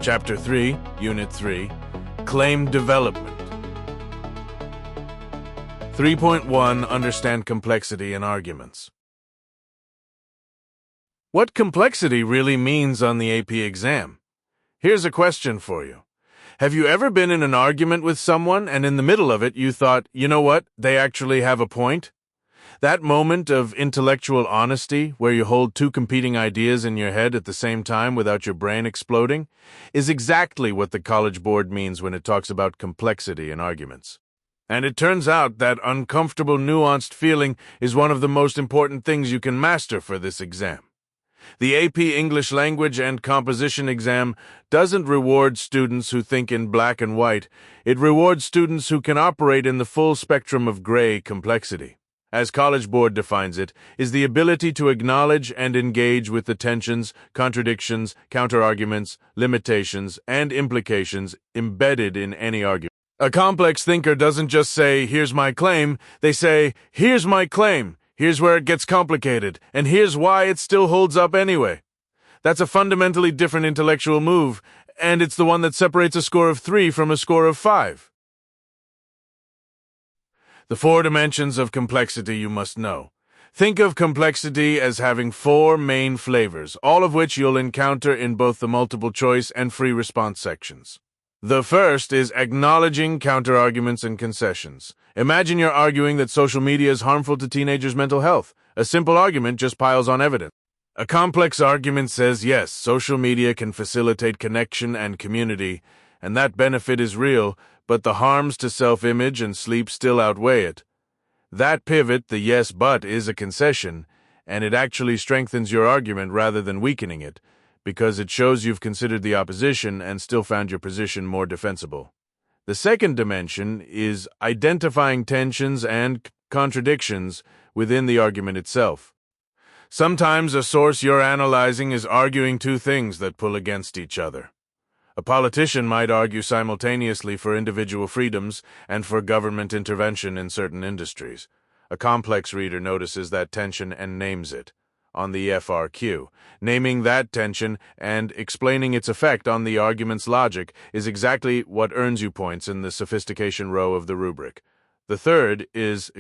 Chapter 3, Unit 3, Claim Development. 3.1 Understand Complexity in Arguments. What complexity really means on the AP exam? Here's a question for you. Have you ever been in an argument with someone and in the middle of it you thought, you know what, they actually have a point? That moment of intellectual honesty, where you hold two competing ideas in your head at the same time without your brain exploding, is exactly what the College Board means when it talks about complexity in arguments. And it turns out that uncomfortable, nuanced feeling is one of the most important things you can master for this exam. The AP English Language and Composition exam doesn't reward students who think in black and white. It rewards students who can operate in the full spectrum of gray complexity. As College Board defines it, is the ability to acknowledge and engage with the tensions, contradictions, counterarguments, limitations, and implications embedded in any argument. A complex thinker doesn't just say, here's my claim, they say, here's my claim, here's where it gets complicated, and here's why it still holds up anyway. That's a fundamentally different intellectual move, and it's the one that separates a score of 3 from a score of 5. The 4 dimensions of complexity you must know. Think of complexity as having 4 main flavors, all of which you'll encounter in both the multiple choice and free response sections. The first is acknowledging counterarguments and concessions. Imagine you're arguing that social media is harmful to teenagers' mental health. A simple argument just piles on evidence. A complex argument says, yes, social media can facilitate connection and community, and that benefit is real, but the harms to self-image and sleep still outweigh it. That pivot, the yes but, is a concession, and it actually strengthens your argument rather than weakening it, because it shows you've considered the opposition and still found your position more defensible. The second dimension is identifying tensions and contradictions within the argument itself. Sometimes a source you're analyzing is arguing 2 things that pull against each other. A politician might argue simultaneously for individual freedoms and for government intervention in certain industries. A complex reader notices that tension and names it. On the FRQ, naming that tension and explaining its effect on the argument's logic is exactly what earns you points in the sophistication row of the rubric. The third is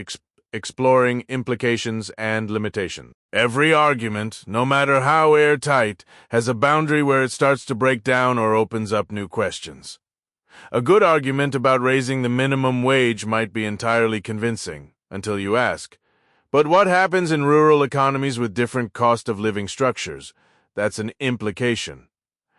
exploring implications and limitations. Every argument, no matter how airtight, has a boundary where it starts to break down or opens up new questions. A good argument about raising the minimum wage might be entirely convincing, until you ask, but what happens in rural economies with different cost of living structures? That's an implication.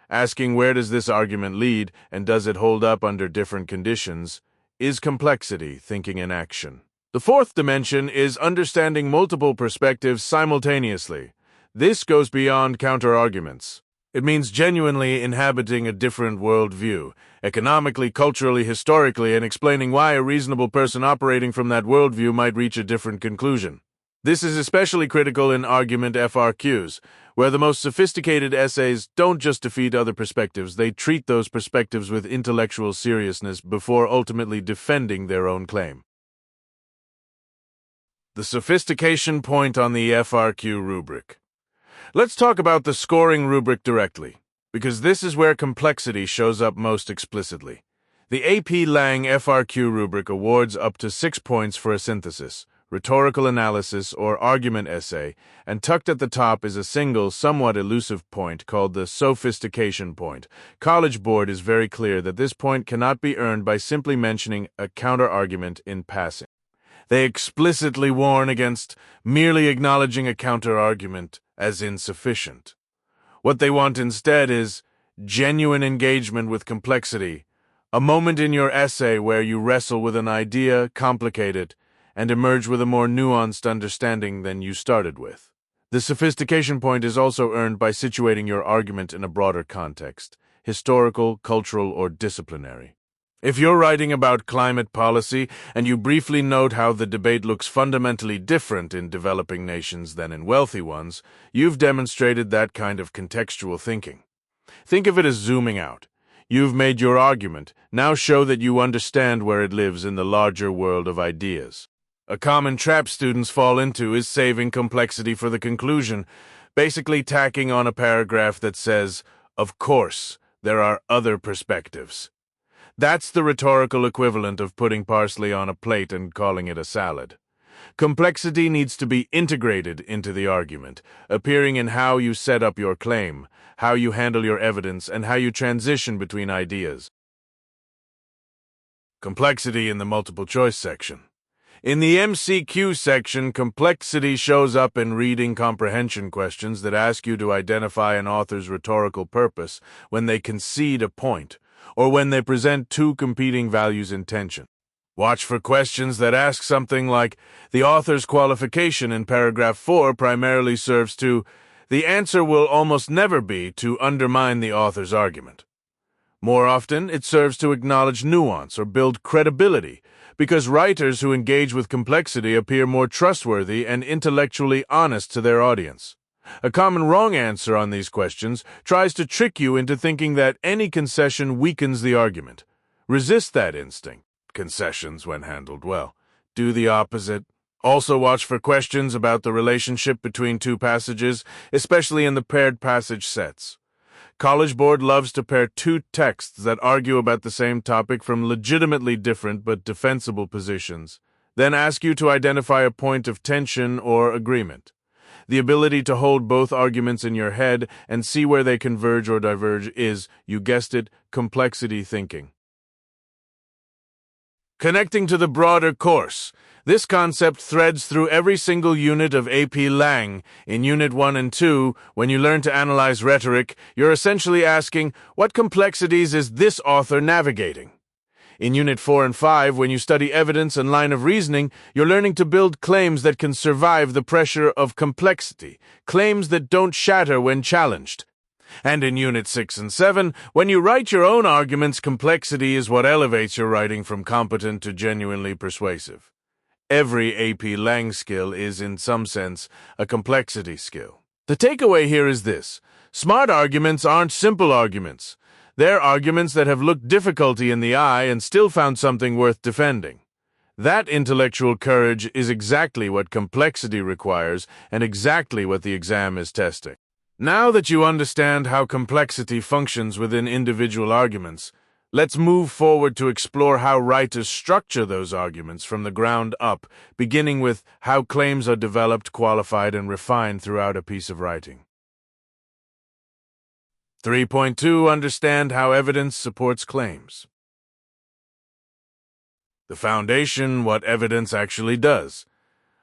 Asking where does this argument lead and does it hold up under different conditions is complexity thinking in action. The 4th dimension is understanding multiple perspectives simultaneously. This goes beyond counterarguments. It means genuinely inhabiting a different worldview, economically, culturally, historically, and explaining why a reasonable person operating from that worldview might reach a different conclusion. This is especially critical in argument FRQs, where the most sophisticated essays don't just defeat other perspectives, they treat those perspectives with intellectual seriousness before ultimately defending their own claim. The sophistication point on the FRQ rubric. Let's talk about the scoring rubric directly, because this is where complexity shows up most explicitly. The AP Lang FRQ rubric awards up to 6 points for a synthesis, rhetorical analysis, or argument essay, and tucked at the top is a single, somewhat elusive point called the sophistication point. College Board is very clear that this point cannot be earned by simply mentioning a counterargument in passing. They explicitly warn against merely acknowledging a counterargument as insufficient. What they want instead is genuine engagement with complexity, a moment in your essay where you wrestle with an idea, complicate it, and emerge with a more nuanced understanding than you started with. The sophistication point is also earned by situating your argument in a broader context, historical, cultural, or disciplinary. If you're writing about climate policy and you briefly note how the debate looks fundamentally different in developing nations than in wealthy ones, you've demonstrated that kind of contextual thinking. Think of it as zooming out. You've made your argument, now show that you understand where it lives in the larger world of ideas. A common trap students fall into is saving complexity for the conclusion, basically tacking on a paragraph that says, "Of course, There are other perspectives. That's the rhetorical equivalent of putting parsley on a plate and calling it a salad. Complexity needs to be integrated into the argument, appearing in how you set up your claim, how you handle your evidence, and how you transition between ideas. Complexity in the multiple choice section. In the MCQ section, complexity shows up in reading comprehension questions that ask you to identify an author's rhetorical purpose when they concede a point, or when they present two competing values in tension. Watch for questions that ask something like, the author's qualification in paragraph 4 primarily serves to. The answer will almost never be to undermine the author's argument. More often, it serves to acknowledge nuance or build credibility, because writers who engage with complexity appear more trustworthy and intellectually honest to their audience. A common wrong answer on these questions tries to trick you into thinking that any concession weakens the argument. Resist that instinct. Concessions, when handled well, do the opposite. Also watch for questions about the relationship between two passages, especially in the paired passage sets. College Board loves to pair two texts that argue about the same topic from legitimately different but defensible positions, then ask you to identify a point of tension or agreement. The ability to hold both arguments in your head and see where they converge or diverge is, you guessed it, complexity thinking. Connecting to the broader course. This concept threads through every single unit of AP Lang. In Unit 1 and 2, when you learn to analyze rhetoric, you're essentially asking, what complexities is this author navigating? In Unit 4 and 5, when you study evidence and line of reasoning, you're learning to build claims that can survive the pressure of complexity, claims that don't shatter when challenged. And in Unit 6 and 7, when you write your own arguments, complexity is what elevates your writing from competent to genuinely persuasive. Every AP Lang skill is, in some sense, a complexity skill. The takeaway here is this. Smart arguments aren't simple arguments. They're arguments that have looked difficulty in the eye and still found something worth defending. That intellectual courage is exactly what complexity requires and exactly what the exam is testing. Now that you understand how complexity functions within individual arguments, let's move forward to explore how writers structure those arguments from the ground up, beginning with how claims are developed, qualified, and refined throughout a piece of writing. 3.2 Understand how evidence supports claims. The foundation, what evidence actually does.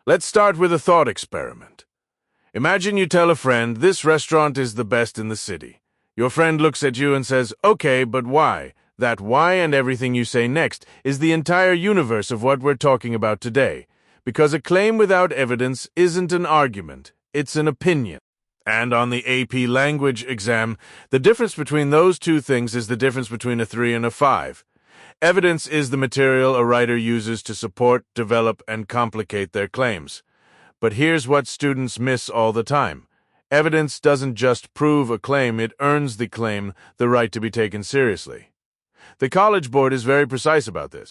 Let's start with a thought experiment. Imagine you tell a friend, this restaurant is the best in the city. Your friend looks at you and says, okay, but why? That why and everything you say next is the entire universe of what we're talking about today, because a claim without evidence isn't an argument, it's an opinion. And on the AP Language exam, the difference between those two things is the difference between a 3 and a 5. Evidence is the material a writer uses to support, develop, and complicate their claims. But here's what students miss all the time. Evidence doesn't just prove a claim, it earns the claim the right to be taken seriously. The College Board is very precise about this.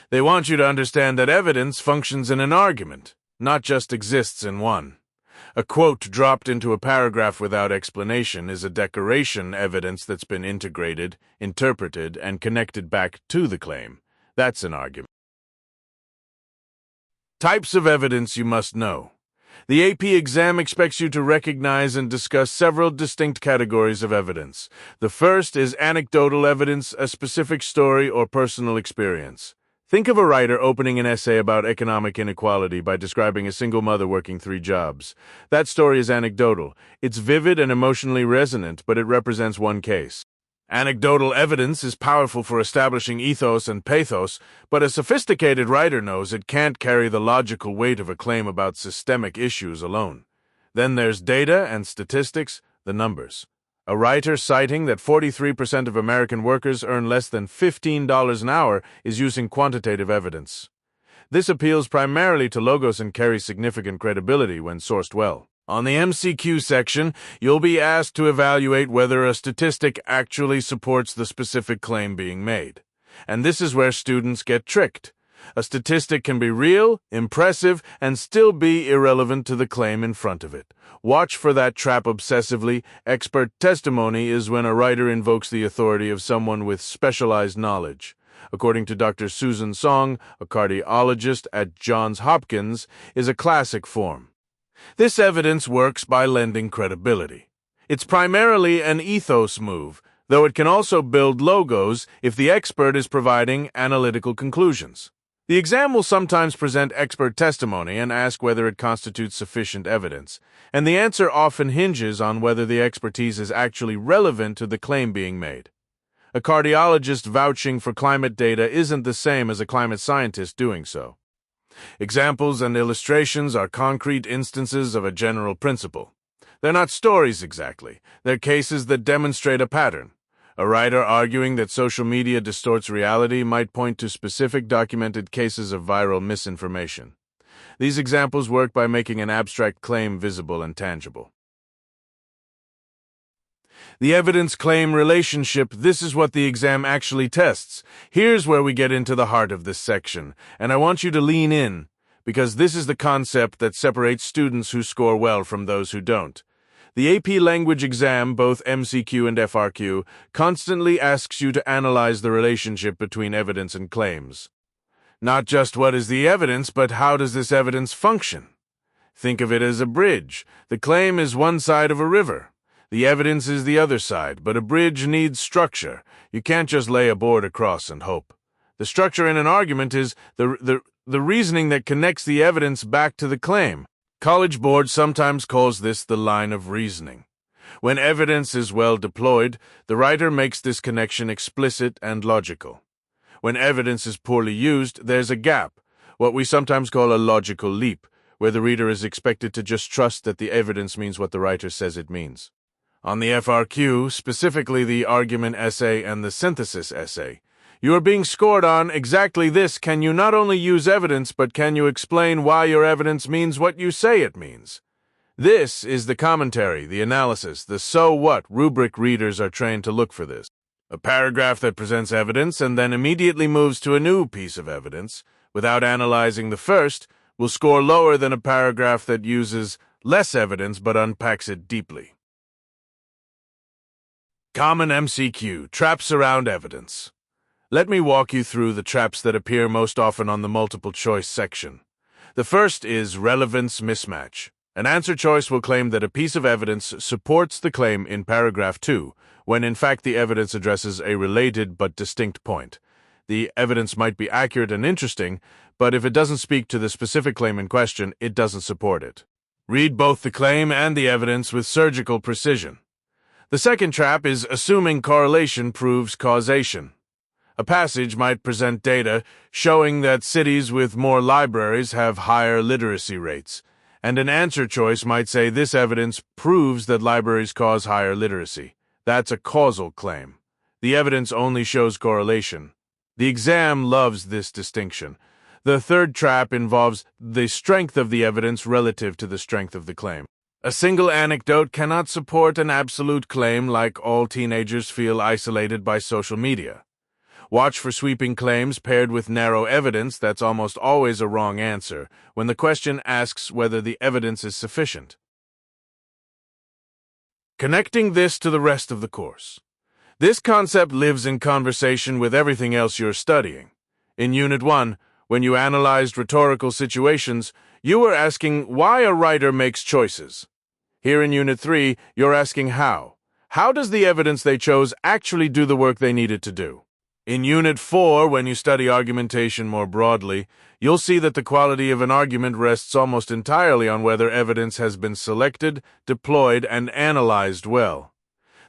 They want you to understand that evidence functions in an argument, not just exists in one. A quote dropped into a paragraph without explanation is a decoration evidence that's been integrated, interpreted, and connected back to the claim. That's an argument. Types of evidence you must know. The AP exam expects you to recognize and discuss several distinct categories of evidence. The first is anecdotal evidence, a specific story or personal experience. Think of a writer opening an essay about economic inequality by describing a single mother working 3 jobs. That story is anecdotal. It's vivid and emotionally resonant, but it represents one case. Anecdotal evidence is powerful for establishing ethos and pathos, but a sophisticated writer knows it can't carry the logical weight of a claim about systemic issues alone. Then there's data and statistics, the numbers. A writer citing that 43% of American workers earn less than $15 an hour is using quantitative evidence. This appeals primarily to logos and carries significant credibility when sourced well. On the MCQ section, you'll be asked to evaluate whether a statistic actually supports the specific claim being made. And this is where students get tricked. A statistic can be real, impressive, and still be irrelevant to the claim in front of it. Watch for that trap obsessively. Expert testimony is when a writer invokes the authority of someone with specialized knowledge. According to Dr. Susan Song, a cardiologist at Johns Hopkins, is a classic form. This evidence works by lending credibility. It's primarily an ethos move, though it can also build logos if the expert is providing analytical conclusions. The exam will sometimes present expert testimony and ask whether it constitutes sufficient evidence, and the answer often hinges on whether the expertise is actually relevant to the claim being made. A cardiologist vouching for climate data isn't the same as a climate scientist doing so. Examples and illustrations are concrete instances of a general principle. They're not stories exactly. They're cases that demonstrate a pattern. A writer arguing that social media distorts reality might point to specific documented cases of viral misinformation. These examples work by making an abstract claim visible and tangible. The evidence-claim relationship, this is what the exam actually tests. Here's where we get into the heart of this section, and I want you to lean in, because this is the concept that separates students who score well from those who don't. The AP language exam, both MCQ and FRQ, constantly asks you to analyze the relationship between evidence and claims. Not just what is the evidence, but how does this evidence function? Think of it as a bridge. The claim is one side of a river. The evidence is the other side, but a bridge needs structure. You can't just lay a board across and hope. The structure in an argument is the reasoning that connects the evidence back to the claim. College Board sometimes calls this the line of reasoning. When evidence is well deployed, the writer makes this connection explicit and logical. When evidence is poorly used, there's a gap, what we sometimes call a logical leap, where the reader is expected to just trust that the evidence means what the writer says it means. On the FRQ, specifically the argument essay and the synthesis essay, you are being scored on exactly this. Can you not only use evidence, but can you explain why your evidence means what you say it means? This is the commentary, the analysis, the so what rubric readers are trained to look for this. A paragraph that presents evidence and then immediately moves to a new piece of evidence, without analyzing the first, will score lower than a paragraph that uses less evidence but unpacks it deeply. Common MCQ, traps around evidence. Let me walk you through the traps that appear most often on the multiple choice section. The first is relevance mismatch. An answer choice will claim that a piece of evidence supports the claim in paragraph 2, when in fact the evidence addresses a related but distinct point. The evidence might be accurate and interesting, but if it doesn't speak to the specific claim in question, it doesn't support it. Read both the claim and the evidence with surgical precision. The second trap is assuming correlation proves causation. A passage might present data showing that cities with more libraries have higher literacy rates, and an answer choice might say this evidence proves that libraries cause higher literacy. That's a causal claim. The evidence only shows correlation. The exam loves this distinction. The third trap involves the strength of the evidence relative to the strength of the claim. A single anecdote cannot support an absolute claim like all teenagers feel isolated by social media. Watch for sweeping claims paired with narrow evidence. That's almost always a wrong answer when the question asks whether the evidence is sufficient. Connecting this to the rest of the course. This concept lives in conversation with everything else you're studying. In Unit 1, when you analyzed rhetorical situations, you were asking why a writer makes choices. Here in Unit 3, you're asking how. How does the evidence they chose actually do the work they needed to do? In Unit 4, when you study argumentation more broadly, you'll see that the quality of an argument rests almost entirely on whether evidence has been selected, deployed, and analyzed well.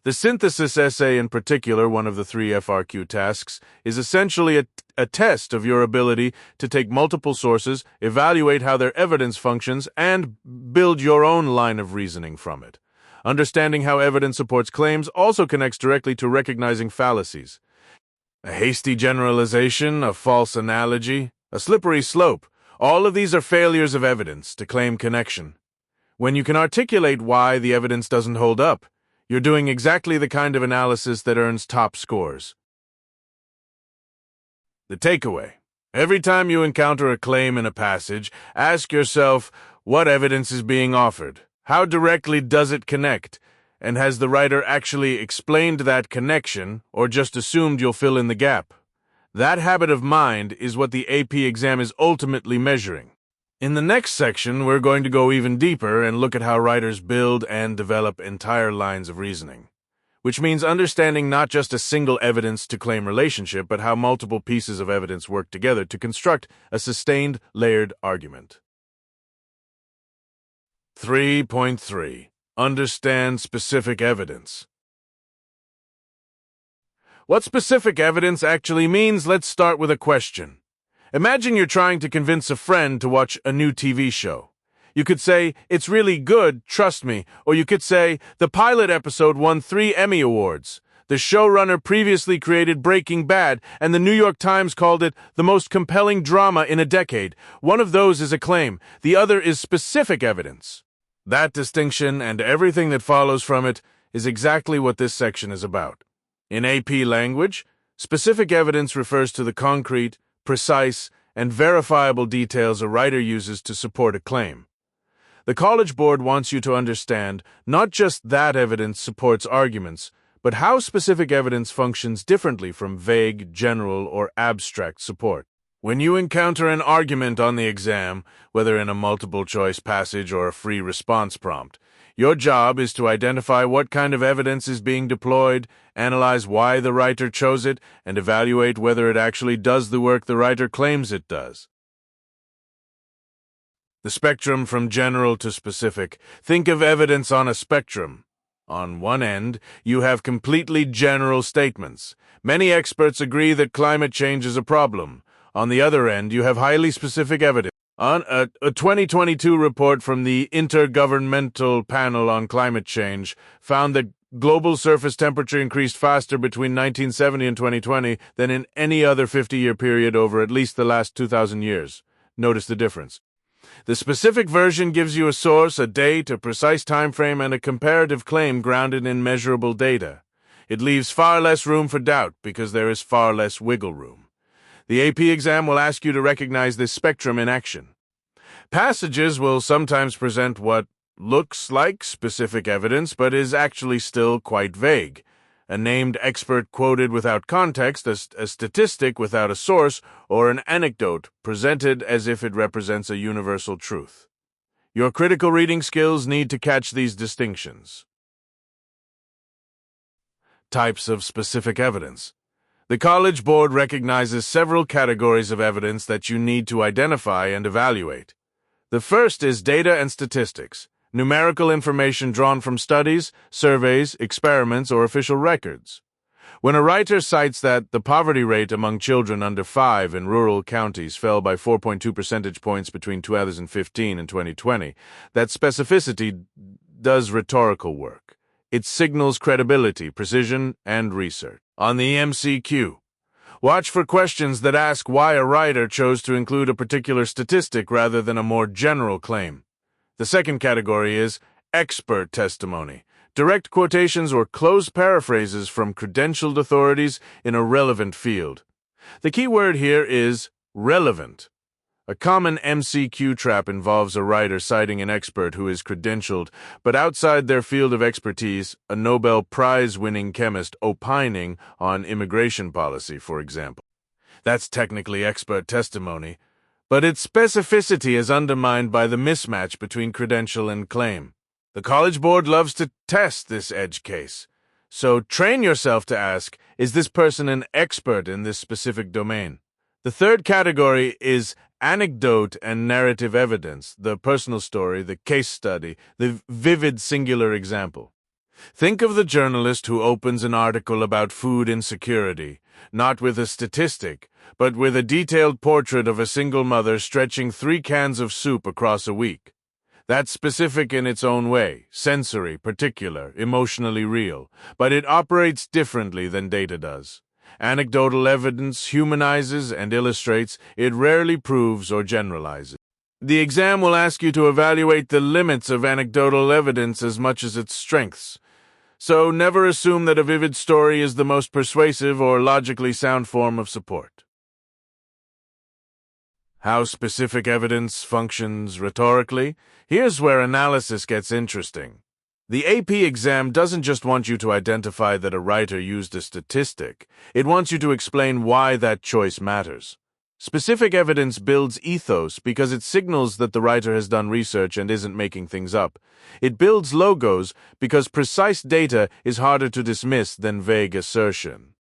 The synthesis essay in particular, one of the 3 FRQ tasks, is essentially a test of your ability to take multiple sources, evaluate how their evidence functions, and build your own line of reasoning from it. Understanding how evidence supports claims also connects directly to recognizing fallacies. A hasty generalization, a false analogy, a slippery slope, all of these are failures of evidence to claim connection. When you can articulate why the evidence doesn't hold up, you're doing exactly the kind of analysis that earns top scores. The takeaway. Every time you encounter a claim in a passage, ask yourself what evidence is being offered. How directly does it connect? And has the writer actually explained that connection, or just assumed you'll fill in the gap? That habit of mind is what the AP exam is ultimately measuring. In the next section, we're going to go even deeper and look at how writers build and develop entire lines of reasoning, which means understanding not just a single evidence-to-claim relationship, but how multiple pieces of evidence work together to construct a sustained, layered argument. 3.3. Understand specific evidence. What specific evidence actually means, let's start with a question. Imagine you're trying to convince a friend to watch a new TV show. You could say, "It's really good, trust me," or you could say, "The pilot episode won 3 Emmy Awards. The showrunner previously created Breaking Bad, and the New York Times called it the most compelling drama in a decade." One of those is a claim, the other is specific evidence. That distinction and everything that follows from it is exactly what this section is about. In AP language, specific evidence refers to the concrete, precise, and verifiable details a writer uses to support a claim. The College Board wants you to understand not just that evidence supports arguments, but how specific evidence functions differently from vague, general, or abstract support. When you encounter an argument on the exam, whether in a multiple-choice passage or a free response prompt, your job is to identify what kind of evidence is being deployed, analyze why the writer chose it, and evaluate whether it actually does the work the writer claims it does. The spectrum from general to specific. Think of evidence on a spectrum. On one end, you have completely general statements. Many experts agree that climate change is a problem. On the other end, you have highly specific evidence. A 2022 report from the Intergovernmental Panel on Climate Change found that global surface temperature increased faster between 1970 and 2020 than in any other 50-year period over at least the last 2,000 years. Notice the difference. The specific version gives you a source, a date, a precise time frame, and a comparative claim grounded in measurable data. It leaves far less room for doubt because there is far less wiggle room. The AP exam will ask you to recognize this spectrum in action. Passages will sometimes present what looks like specific evidence but is actually still quite vague. A named expert quoted without context, a statistic without a source, or an anecdote presented as if it represents a universal truth. Your critical reading skills need to catch these distinctions. Types of specific evidence. The College Board recognizes several categories of evidence that you need to identify and evaluate. The first is data and statistics, numerical information drawn from studies, surveys, experiments, or official records. When a writer cites that the poverty rate among children under 5 in rural counties fell by 4.2 percentage points between 2015 and 2020, that specificity does rhetorical work. It signals credibility, precision, and research. On the MCQ, watch for questions that ask why a writer chose to include a particular statistic rather than a more general claim. The second category is expert testimony, direct quotations or close paraphrases from credentialed authorities in a relevant field. The key word here is relevant. A common MCQ trap involves a writer citing an expert who is credentialed, but outside their field of expertise, a Nobel Prize-winning chemist opining on immigration policy, for example. That's technically expert testimony, but its specificity is undermined by the mismatch between credential and claim. The College Board loves to test this edge case, so train yourself to ask, is this person an expert in this specific domain? The third category is anecdote and narrative evidence, the personal story, the case study, the vivid singular example. Think of the journalist who opens an article about food insecurity, not with a statistic, but with a detailed portrait of a single mother stretching 3 cans of soup across a week. That's specific in its own way, sensory, particular, emotionally real, but it operates differently than data does. Anecdotal evidence humanizes and illustrates, it rarely proves or generalizes. The exam will ask you to evaluate the limits of anecdotal evidence as much as its strengths. So never assume that a vivid story is the most persuasive or logically sound form of support. How specific evidence functions rhetorically? Here's where analysis gets interesting. The AP exam doesn't just want you to identify that a writer used a statistic, it wants you to explain why that choice matters. Specific evidence builds ethos because it signals that the writer has done research and isn't making things up. It builds logos because precise data is harder to dismiss than vague assertion.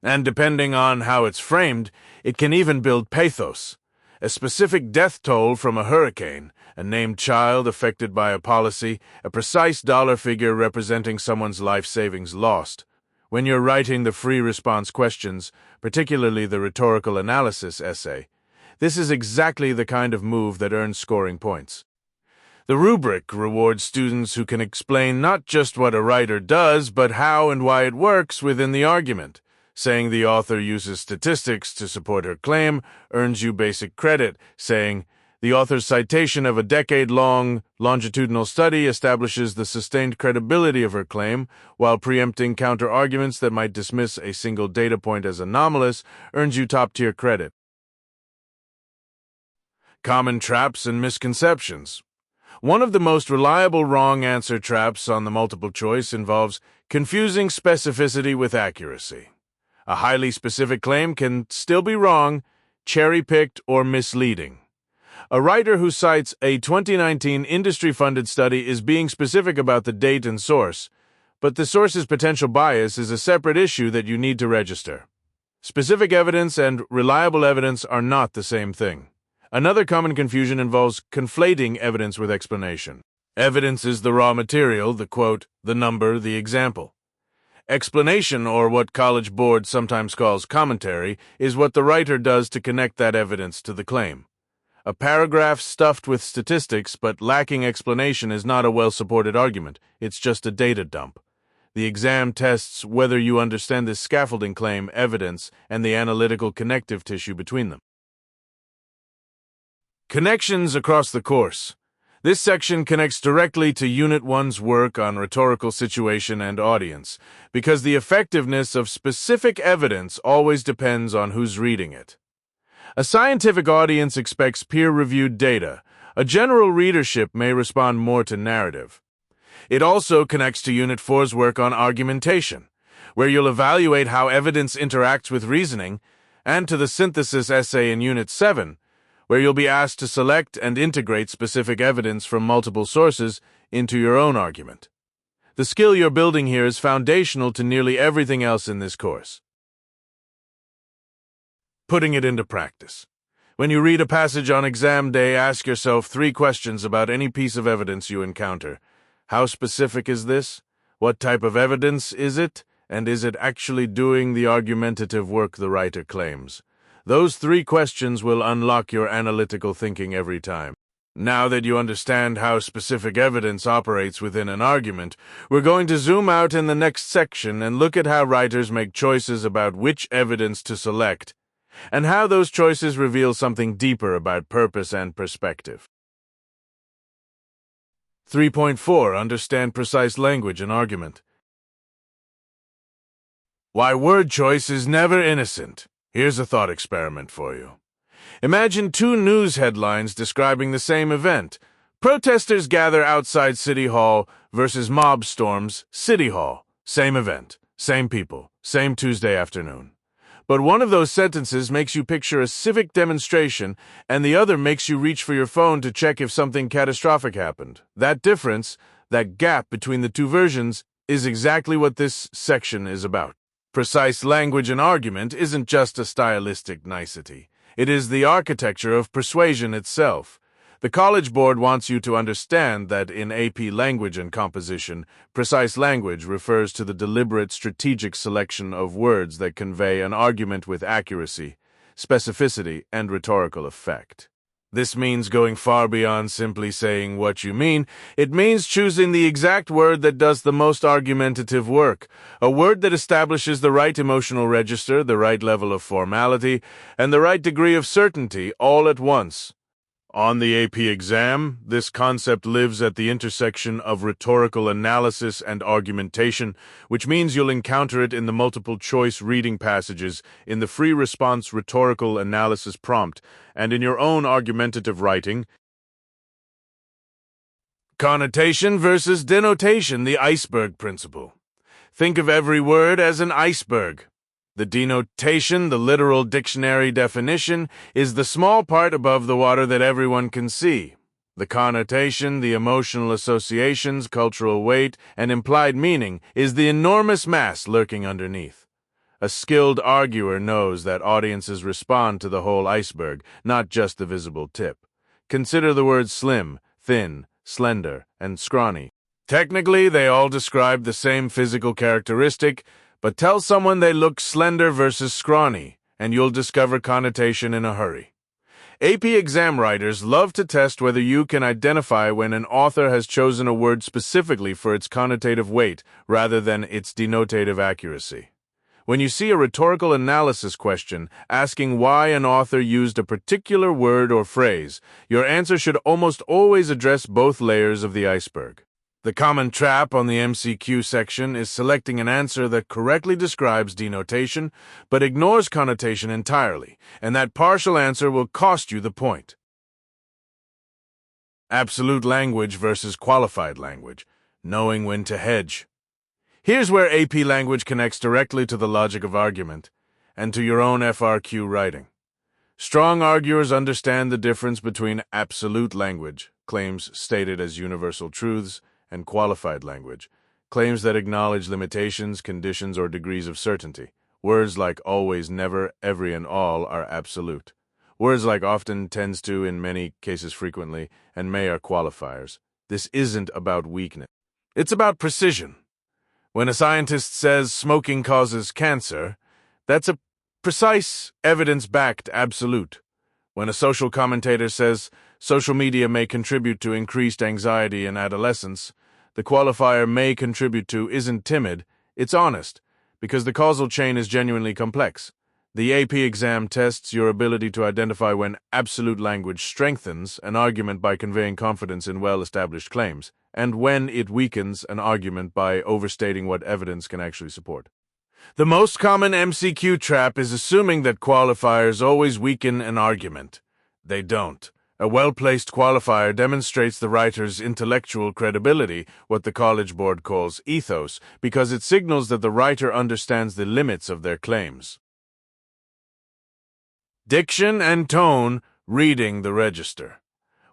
And depending on how it's framed, it can even build pathos. A specific death toll from a hurricane, a named child affected by a policy, a precise dollar figure representing someone's life savings lost. When you're writing the free response questions, particularly the rhetorical analysis essay, this is exactly the kind of move that earns scoring points. The rubric rewards students who can explain not just what a writer does, but how and why it works within the argument. Saying the author uses statistics to support her claim earns you basic credit. Saying the author's citation of a decade-long longitudinal study establishes the sustained credibility of her claim, while preempting counter-arguments that might dismiss a single data point as anomalous earns you top-tier credit. Common traps and misconceptions. One of the most reliable wrong answer traps on the multiple choice involves confusing specificity with accuracy. A highly specific claim can still be wrong, cherry-picked, or misleading. A writer who cites a 2019 industry-funded study is being specific about the date and source, but the source's potential bias is a separate issue that you need to register. Specific evidence and reliable evidence are not the same thing. Another common confusion involves conflating evidence with explanation. Evidence is the raw material, the quote, the number, the example. Explanation, or what College Board sometimes calls commentary, is what the writer does to connect that evidence to the claim. A paragraph stuffed with statistics but lacking explanation is not a well-supported argument, it's just a data dump. The exam tests whether you understand this scaffolding claim, evidence, and the analytical connective tissue between them. Connections across the course. This section connects directly to Unit 1's work on rhetorical situation and audience, because the effectiveness of specific evidence always depends on who's reading it. A scientific audience expects peer-reviewed data. A general readership may respond more to narrative. It also connects to Unit 4's work on argumentation, where you'll evaluate how evidence interacts with reasoning, and to the synthesis essay in Unit 7, where you'll be asked to select and integrate specific evidence from multiple sources into your own argument. The skill you're building here is foundational to nearly everything else in this course. Putting it into practice. When you read a passage on exam day, ask yourself 3 questions about any piece of evidence you encounter. How specific is this? What type of evidence is it? And is it actually doing the argumentative work the writer claims? Those 3 questions will unlock your analytical thinking every time. Now that you understand how specific evidence operates within an argument, we're going to zoom out in the next section and look at how writers make choices about which evidence to select, and how those choices reveal something deeper about purpose and perspective. 3.4. Understand precise language in argument. Why word choice is never innocent. Here's a thought experiment for you. Imagine 2 news headlines describing the same event. Protesters gather outside City Hall versus mob storms City Hall. Same event, same people, same Tuesday afternoon. But one of those sentences makes you picture a civic demonstration, and the other makes you reach for your phone to check if something catastrophic happened. That difference, that gap between the 2 versions, is exactly what this section is about. Precise language in argument isn't just a stylistic nicety. It is the architecture of persuasion itself. The College Board wants you to understand that in AP language and composition, precise language refers to the deliberate strategic selection of words that convey an argument with accuracy, specificity, and rhetorical effect. This means going far beyond simply saying what you mean. It means choosing the exact word that does the most argumentative work, a word that establishes the right emotional register, the right level of formality, and the right degree of certainty all at once. On the AP exam, this concept lives at the intersection of rhetorical analysis and argumentation, which means you'll encounter it in the multiple-choice reading passages, in the free response rhetorical analysis prompt, and in your own argumentative writing. Connotation versus denotation, the iceberg principle. Think of every word as an iceberg. The denotation, the literal dictionary definition, is the small part above the water that everyone can see. The connotation, the emotional associations, cultural weight, and implied meaning is the enormous mass lurking underneath. A skilled arguer knows that audiences respond to the whole iceberg, not just the visible tip. Consider the words slim, thin, slender, and scrawny. Technically, they all describe the same physical characteristic, but tell someone they look slender versus scrawny, and you'll discover connotation in a hurry. AP exam writers love to test whether you can identify when an author has chosen a word specifically for its connotative weight rather than its denotative accuracy. When you see a rhetorical analysis question asking why an author used a particular word or phrase, your answer should almost always address both layers of the iceberg. The common trap on the MCQ section is selecting an answer that correctly describes denotation but ignores connotation entirely, and that partial answer will cost you the point. Absolute language versus qualified language, knowing when to hedge. Here's where AP language connects directly to the logic of argument and to your own FRQ writing. Strong arguers understand the difference between absolute language, claims stated as universal truths, and qualified language, claims that acknowledge limitations, conditions, or degrees of certainty. Words like always, never, every, and all are absolute. Words like often, tends to, in many cases frequently, and may are qualifiers. This isn't about weakness. It's about precision. When a scientist says smoking causes cancer, that's a precise, evidence-backed absolute. When a social commentator says social media may contribute to increased anxiety in adolescents, the qualifier may contribute to isn't timid, it's honest, because the causal chain is genuinely complex. The AP exam tests your ability to identify when absolute language strengthens an argument by conveying confidence in well-established claims, and when it weakens an argument by overstating what evidence can actually support. The most common MCQ trap is assuming that qualifiers always weaken an argument. They don't. A well-placed qualifier demonstrates the writer's intellectual credibility, what the College Board calls ethos, because it signals that the writer understands the limits of their claims. Diction and tone, reading the register.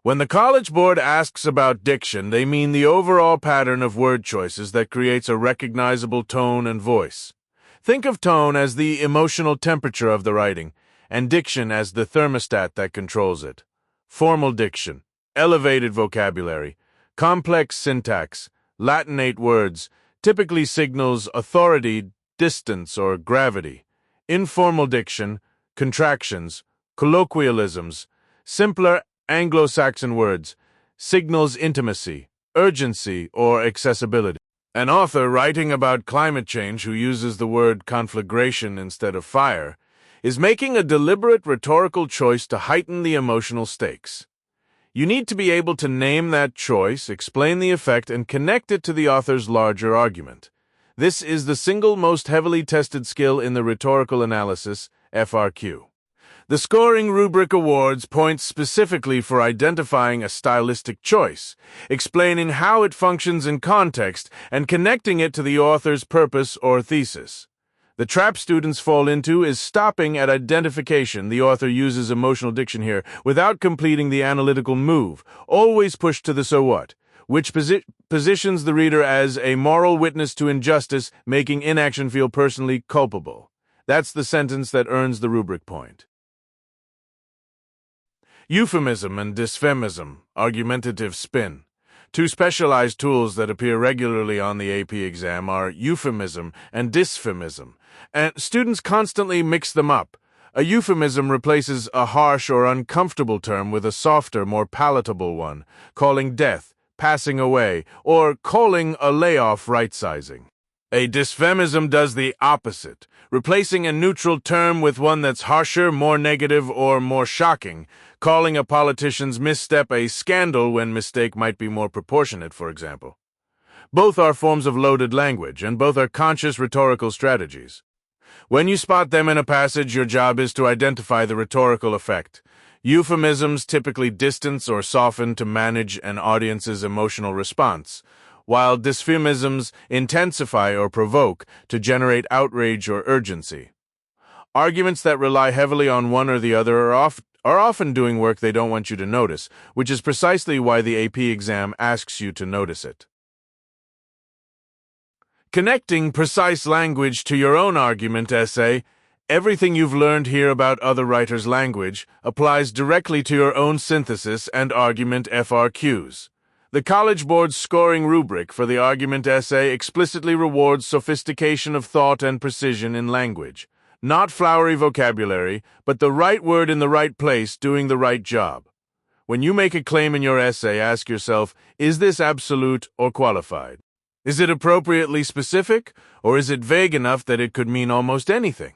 When the College Board asks about diction, they mean the overall pattern of word choices that creates a recognizable tone and voice. Think of tone as the emotional temperature of the writing, and diction as the thermostat that controls it. Formal diction, elevated vocabulary, complex syntax, Latinate words, typically signals authority, distance, or gravity. Informal diction, contractions, colloquialisms, simpler Anglo-Saxon words, signals intimacy, urgency, or accessibility. An author writing about climate change who uses the word conflagration instead of fire is making a deliberate rhetorical choice to heighten the emotional stakes. You need to be able to name that choice, explain the effect, and connect it to the author's larger argument. This is the single most heavily tested skill in the rhetorical analysis, FRQ. The scoring rubric awards points specifically for identifying a stylistic choice, explaining how it functions in context, and connecting it to the author's purpose or thesis. The trap students fall into is stopping at identification. The author uses emotional diction here without completing the analytical move, always pushed to the so what, which positions the reader as a moral witness to injustice, making inaction feel personally culpable. That's the sentence that earns the rubric point. Euphemism and dysphemism, argumentative spin. Two specialized tools that appear regularly on the AP exam are euphemism and dysphemism, and students constantly mix them up. A euphemism replaces a harsh or uncomfortable term with a softer, more palatable one, calling death, passing away, or calling a layoff right-sizing. A dysphemism does the opposite, replacing a neutral term with one that's harsher, more negative, or more shocking, calling a politician's misstep a scandal when mistake might be more proportionate, for example. Both are forms of loaded language, and both are conscious rhetorical strategies. When you spot them in a passage, your job is to identify the rhetorical effect. Euphemisms typically distance or soften to manage an audience's emotional response, while dysphemisms intensify or provoke to generate outrage or urgency. Arguments that rely heavily on one or the other are often doing work they don't want you to notice, which is precisely why the AP exam asks you to notice it. Connecting precise language to your own argument essay, everything you've learned here about other writers' language applies directly to your own synthesis and argument FRQs. The College Board's scoring rubric for the argument essay explicitly rewards sophistication of thought and precision in language. Not flowery vocabulary, but the right word in the right place doing the right job. When you make a claim in your essay, ask yourself, is this absolute or qualified? Is it appropriately specific, or is it vague enough that it could mean almost anything?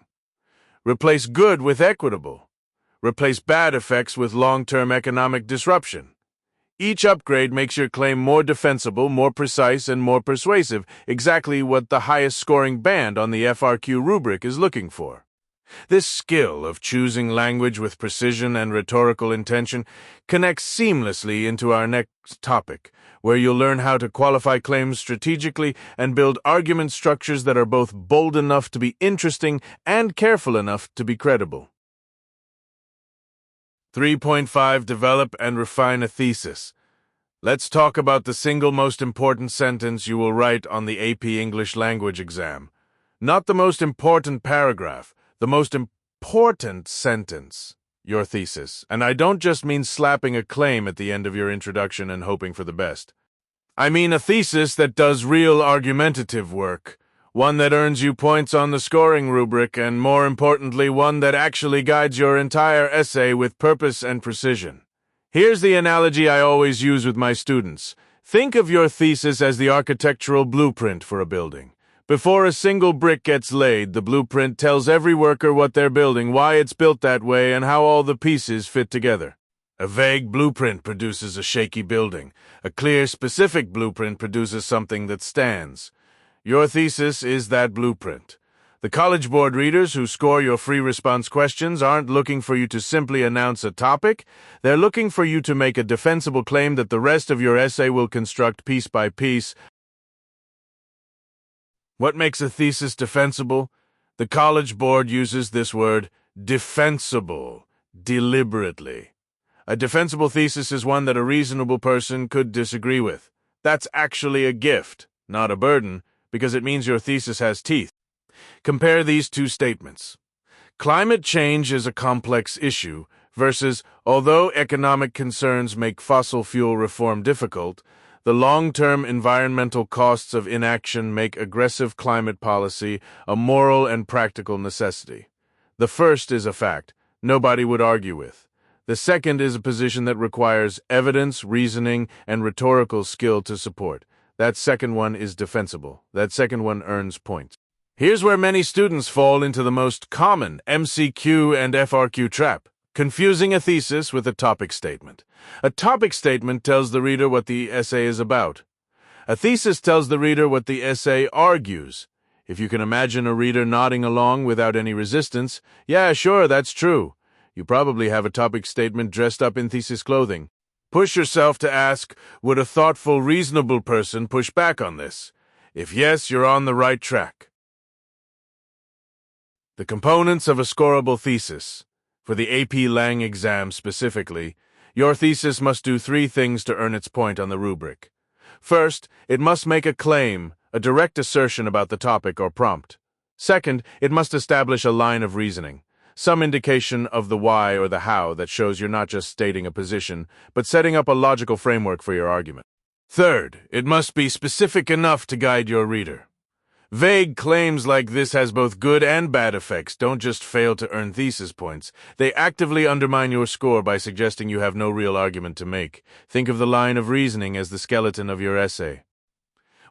Replace good with equitable. Replace bad effects with long-term economic disruption. Each upgrade makes your claim more defensible, more precise, and more persuasive, exactly what the highest scoring band on the FRQ rubric is looking for. This skill of choosing language with precision and rhetorical intention connects seamlessly into our next topic, where you'll learn how to qualify claims strategically and build argument structures that are both bold enough to be interesting and careful enough to be credible. 3.5 Develop and refine a thesis. Let's talk about the single most important sentence you will write on the AP English Language exam. Not the most important paragraph, the most important sentence, your thesis. And I don't just mean slapping a claim at the end of your introduction and hoping for the best. I mean a thesis that does real argumentative work. One that earns you points on the scoring rubric, and more importantly, one that actually guides your entire essay with purpose and precision. Here's the analogy I always use with my students. Think of your thesis as the architectural blueprint for a building. Before a single brick gets laid, the blueprint tells every worker what they're building, why it's built that way, and how all the pieces fit together. A vague blueprint produces a shaky building. A clear, specific blueprint produces something that stands. Your thesis is that blueprint. The College Board readers who score your free response questions aren't looking for you to simply announce a topic. They're looking for you to make a defensible claim that the rest of your essay will construct piece by piece. What makes a thesis defensible? The College Board uses this word, defensible, deliberately. A defensible thesis is one that a reasonable person could disagree with. That's actually a gift, not a burden, because it means your thesis has teeth. Compare these two statements. Climate change is a complex issue versus, although economic concerns make fossil fuel reform difficult, the long-term environmental costs of inaction make aggressive climate policy a moral and practical necessity. The first is a fact nobody would argue with. The second is a position that requires evidence, reasoning, and rhetorical skill to support. That second one is defensible. That second one earns points. Here's where many students fall into the most common MCQ and FRQ trap, confusing a thesis with a topic statement. A topic statement tells the reader what the essay is about. A thesis tells the reader what the essay argues. If you can imagine a reader nodding along without any resistance, yeah, sure, that's true. You probably have a topic statement dressed up in thesis clothing. Push yourself to ask, would a thoughtful, reasonable person push back on this? If yes, you're on the right track. The components of a scorable thesis. For the AP Lang exam specifically, your thesis must do 3 things to earn its point on the rubric. First, it must make a claim, a direct assertion about the topic or prompt. Second, it must establish a line of reasoning, some indication of the why or the how that shows you're not just stating a position, but setting up a logical framework for your argument. Third, it must be specific enough to guide your reader. Vague claims like this has both good and bad effects. Don't just fail to earn thesis points. They actively undermine your score by suggesting you have no real argument to make. Think of the line of reasoning as the skeleton of your essay.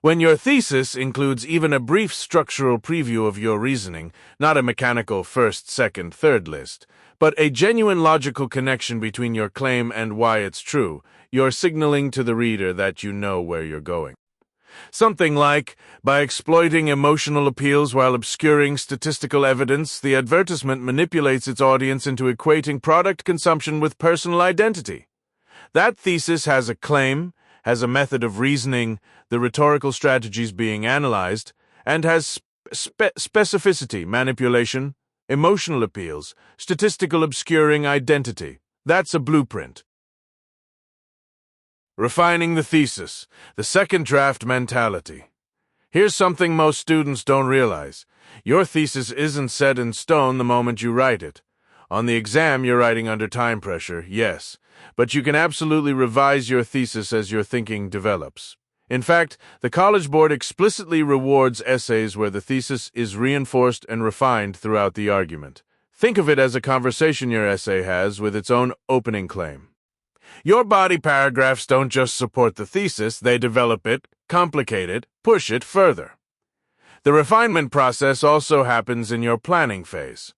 When your thesis includes even a brief structural preview of your reasoning, not a mechanical first, second, third list, but a genuine logical connection between your claim and why it's true, you're signaling to the reader that you know where you're going. Something like, by exploiting emotional appeals while obscuring statistical evidence, the advertisement manipulates its audience into equating product consumption with personal identity. That thesis has a claim, has a method of reasoning, the rhetorical strategies being analyzed, and has specificity, manipulation, emotional appeals, statistical obscuring identity. That's a blueprint. Refining the thesis, the second draft mentality. Here's something most students don't realize. Your thesis isn't set in stone the moment you write it. On the exam, you're writing under time pressure, yes, but you can absolutely revise your thesis as your thinking develops. In fact, the College Board explicitly rewards essays where the thesis is reinforced and refined throughout the argument. Think of it as a conversation your essay has with its own opening claim. Your body paragraphs don't just support the thesis, they develop it, complicate it, push it further. The refinement process also happens in your planning phase.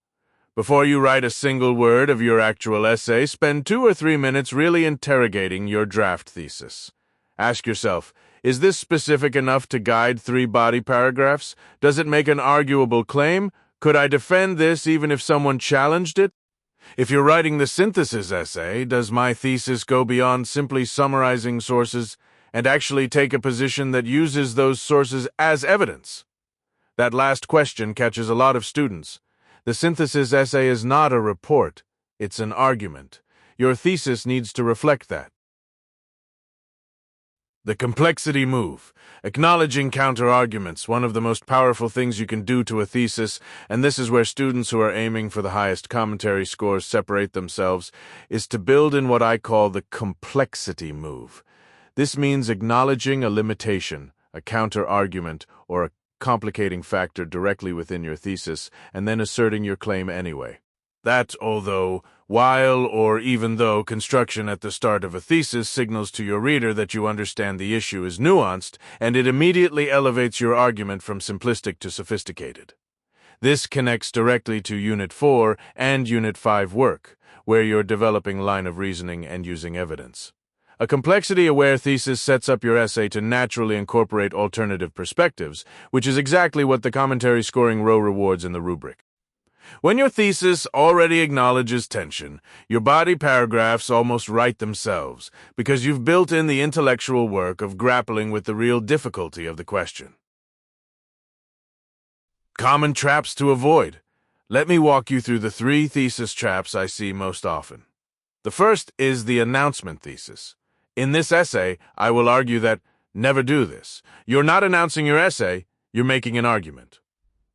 Before you write a single word of your actual essay, spend 2 or 3 minutes really interrogating your draft thesis. Ask yourself, is this specific enough to guide 3 body paragraphs? Does it make an arguable claim? Could I defend this even if someone challenged it? If you're writing the synthesis essay, does my thesis go beyond simply summarizing sources and actually take a position that uses those sources as evidence? That last question catches a lot of students. The synthesis essay is not a report, it's an argument. Your thesis needs to reflect that. The complexity move. Acknowledging counter-arguments, one of the most powerful things you can do to a thesis, and this is where students who are aiming for the highest commentary scores separate themselves, is to build in what I call the complexity move. This means acknowledging a limitation, a counter-argument, or a complicating factor directly within your thesis, and then asserting your claim anyway. That, although, while or even though construction at the start of a thesis signals to your reader that you understand the issue is nuanced, and it immediately elevates your argument from simplistic to sophisticated. This connects directly to Unit 4 and Unit 5 work, where you're developing line of reasoning and using evidence. A complexity-aware thesis sets up your essay to naturally incorporate alternative perspectives, which is exactly what the commentary scoring row rewards in the rubric. When your thesis already acknowledges tension, your body paragraphs almost write themselves, because you've built in the intellectual work of grappling with the real difficulty of the question. Common traps to avoid. Let me walk you through the 3 thesis traps I see most often. The first is the announcement thesis. In this essay, I will argue that, never do this. You're not announcing your essay, you're making an argument.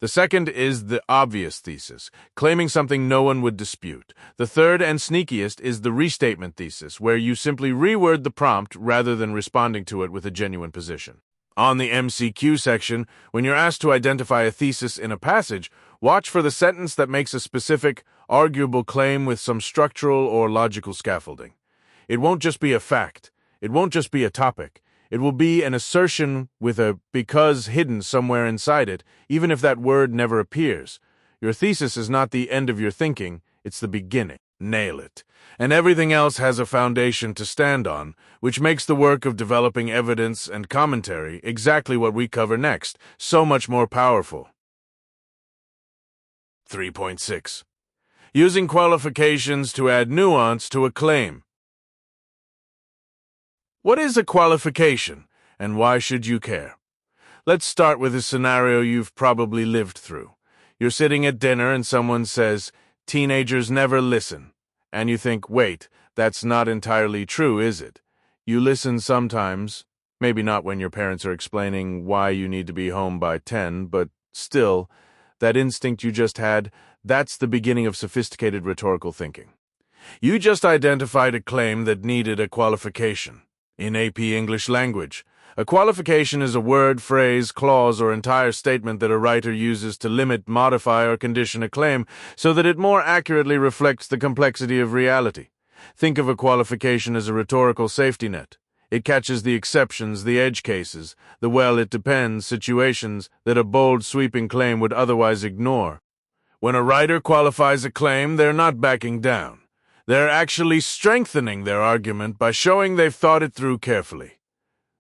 The second is the obvious thesis, claiming something no one would dispute. The third and sneakiest is the restatement thesis, where you simply reword the prompt rather than responding to it with a genuine position. On the MCQ section, when you're asked to identify a thesis in a passage, watch for the sentence that makes a specific, arguable claim with some structural or logical scaffolding. It won't just be a fact. It won't just be a topic. It will be an assertion with a because hidden somewhere inside it, even if that word never appears. Your thesis is not the end of your thinking, it's the beginning. Nail it. And everything else has a foundation to stand on, which makes the work of developing evidence and commentary, exactly what we cover next, so much more powerful. 3.6. Using qualifications to add nuance to a claim. What is a qualification, and why should you care? Let's start with a scenario you've probably lived through. You're sitting at dinner and someone says, "Teenagers never listen." And you think, wait, that's not entirely true, is it? You listen sometimes, maybe not when your parents are explaining why you need to be home by 10, but still, that instinct you just had, that's the beginning of sophisticated rhetorical thinking. You just identified a claim that needed a qualification. In AP English language, a qualification is a word, phrase, clause, or entire statement that a writer uses to limit, modify, or condition a claim so that it more accurately reflects the complexity of reality. Think of a qualification as a rhetorical safety net. It catches the exceptions, the edge cases, the well, it depends situations that a bold, sweeping claim would otherwise ignore. When a writer qualifies a claim, they're not backing down. They're actually strengthening their argument by showing they've thought it through carefully.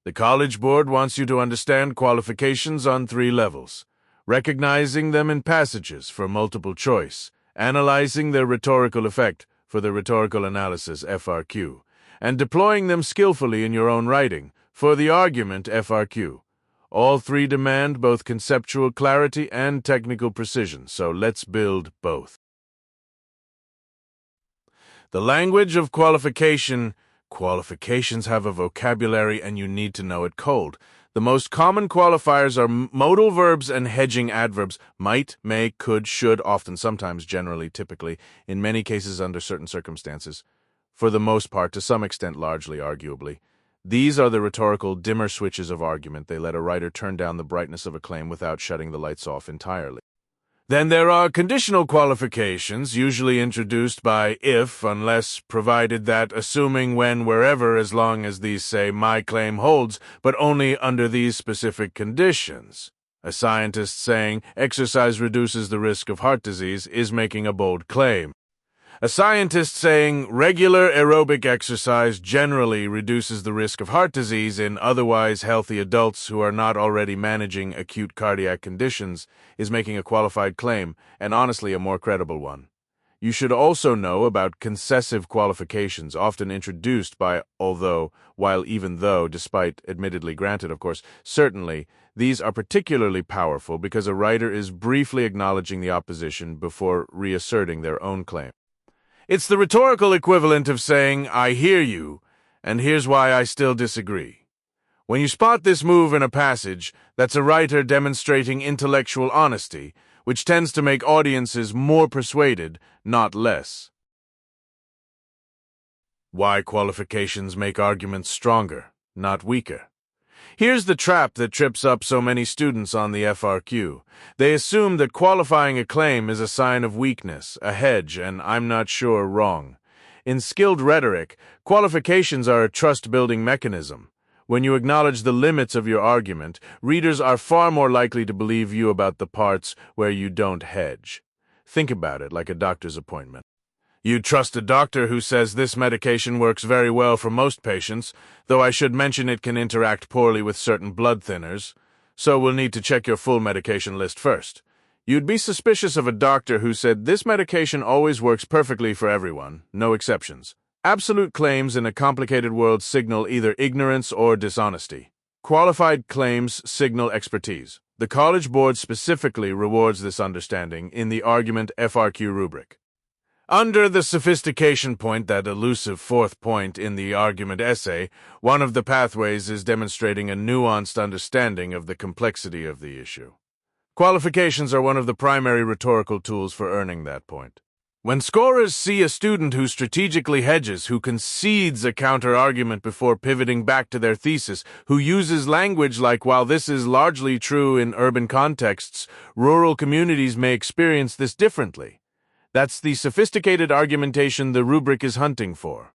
The College Board wants you to understand qualifications on 3 levels: recognizing them in passages for multiple choice, analyzing their rhetorical effect for the rhetorical analysis FRQ, and deploying them skillfully in your own writing for the argument FRQ. All 3 demand both conceptual clarity and technical precision, so let's build both. The language of qualification. Qualifications have a vocabulary and you need to know it cold. The most common qualifiers are modal verbs and hedging adverbs: might, may, could, should, often, sometimes, generally, typically, in many cases under certain circumstances. For the most part, to some extent, largely, arguably. These are the rhetorical dimmer switches of argument. They let a writer turn down the brightness of a claim without shutting the lights off entirely. Then there are conditional qualifications, usually introduced by if, unless, provided that, assuming, when, wherever, as long as these say, my claim holds, but only under these specific conditions. A scientist saying exercise reduces the risk of heart disease is making a bold claim. A scientist saying regular aerobic exercise generally reduces the risk of heart disease in otherwise healthy adults who are not already managing acute cardiac conditions is making a qualified claim, and honestly a more credible one. You should also know about concessive qualifications, often introduced by although, while, even though, despite, admittedly granted, of course, certainly. These are particularly powerful because a writer is briefly acknowledging the opposition before reasserting their own claim. It's the rhetorical equivalent of saying, I hear you, and here's why I still disagree. When you spot this move in a passage, that's a writer demonstrating intellectual honesty, which tends to make audiences more persuaded, not less. Why qualifications make arguments stronger, not weaker. Here's the trap that trips up so many students on the FRQ. They assume that qualifying a claim is a sign of weakness, a hedge, and I'm not sure wrong. In skilled rhetoric, qualifications are a trust-building mechanism. When you acknowledge the limits of your argument, readers are far more likely to believe you about the parts where you don't hedge. Think about it like a doctor's appointment. You trust a doctor who says this medication works very well for most patients, though I should mention it can interact poorly with certain blood thinners, so we'll need to check your full medication list first. You'd be suspicious of a doctor who said this medication always works perfectly for everyone, no exceptions. Absolute claims in a complicated world signal either ignorance or dishonesty. Qualified claims signal expertise. The College Board specifically rewards this understanding in the argument FRQ rubric. Under the sophistication point, that elusive 4th point in the argument essay, one of the pathways is demonstrating a nuanced understanding of the complexity of the issue. Qualifications are one of the primary rhetorical tools for earning that point. When scorers see a student who strategically hedges, who concedes a counter-argument before pivoting back to their thesis, who uses language like, while this is largely true in urban contexts, rural communities may experience this differently. That's the sophisticated argumentation the rubric is hunting for.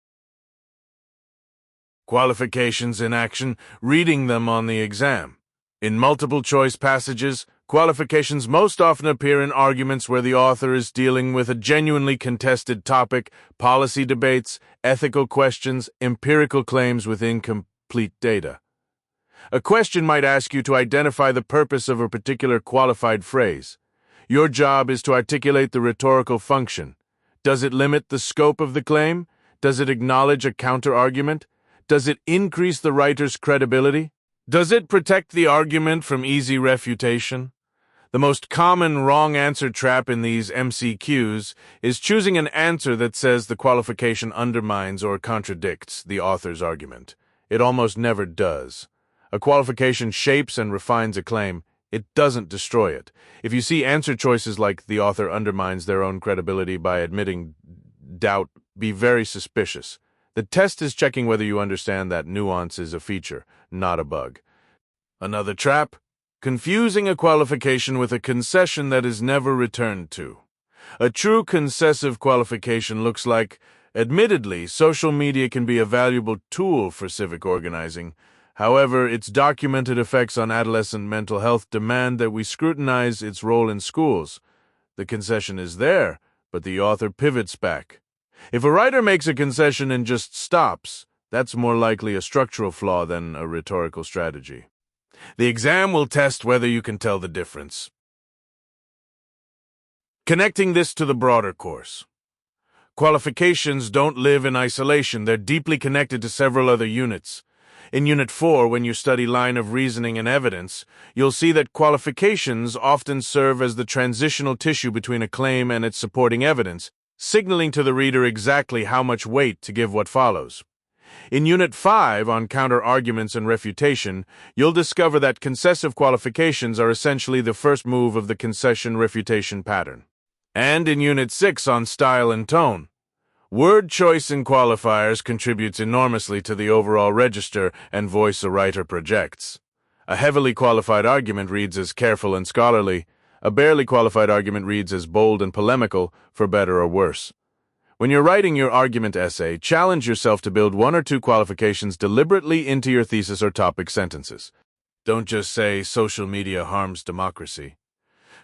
Qualifications in action, reading them on the exam. In multiple-choice passages, qualifications most often appear in arguments where the author is dealing with a genuinely contested topic, policy debates, ethical questions, empirical claims with incomplete data. A question might ask you to identify the purpose of a particular qualified phrase. Your job is to articulate the rhetorical function. Does it limit the scope of the claim? Does it acknowledge a counter-argument? Does it increase the writer's credibility? Does it protect the argument from easy refutation? The most common wrong answer trap in these MCQs is choosing an answer that says the qualification undermines or contradicts the author's argument. It almost never does. A qualification shapes and refines a claim. It doesn't destroy it. If you see answer choices like the author undermines their own credibility by admitting doubt, be very suspicious. The test is checking whether you understand that nuance is a feature, not a bug. Another trap: confusing a qualification with a concession that is never returned to. A true concessive qualification looks like Admittedly, social media can be a valuable tool for civic organizing. However, its documented effects on adolescent mental health demand that we scrutinize its role in schools. The concession is there, but the author pivots back. If a writer makes a concession and just stops, that's more likely a structural flaw than a rhetorical strategy. The exam will test whether you can tell the difference. Connecting this to the broader course. Qualifications don't live in isolation. They're deeply connected to several other units. In Unit 4, when you study line of reasoning and evidence, you'll see that qualifications often serve as the transitional tissue between a claim and its supporting evidence, signaling to the reader exactly how much weight to give what follows. In Unit 5, on counter-arguments and refutation, you'll discover that concessive qualifications are essentially the first move of the concession-refutation pattern. And in Unit 6, on style and tone, word choice in qualifiers contributes enormously to the overall register and voice a writer projects. A heavily qualified argument reads as careful and scholarly. A barely qualified argument reads as bold and polemical, for better or worse. When you're writing your argument essay, challenge yourself to build one or two qualifications deliberately into your thesis or topic sentences. Don't just say, social media harms democracy.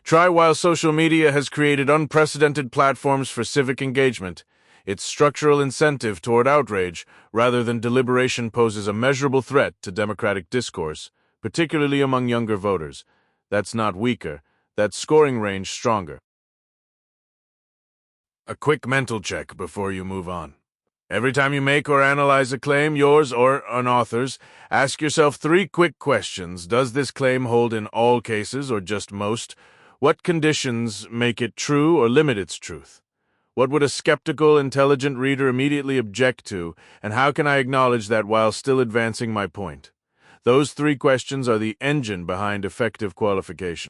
Try, while social media has created unprecedented platforms for civic engagement, its structural incentive toward outrage rather than deliberation poses a measurable threat to democratic discourse, particularly among younger voters. That's not weaker, that's scoring range stronger. A quick mental check before you move on. Every time you make or analyze a claim, yours or an author's, ask yourself 3 quick questions. Does this claim hold in all cases or just most? What conditions make it true or limit its truth? What would a skeptical, intelligent reader immediately object to, and how can I acknowledge that while still advancing my point? Those 3 questions are the engine behind effective qualification.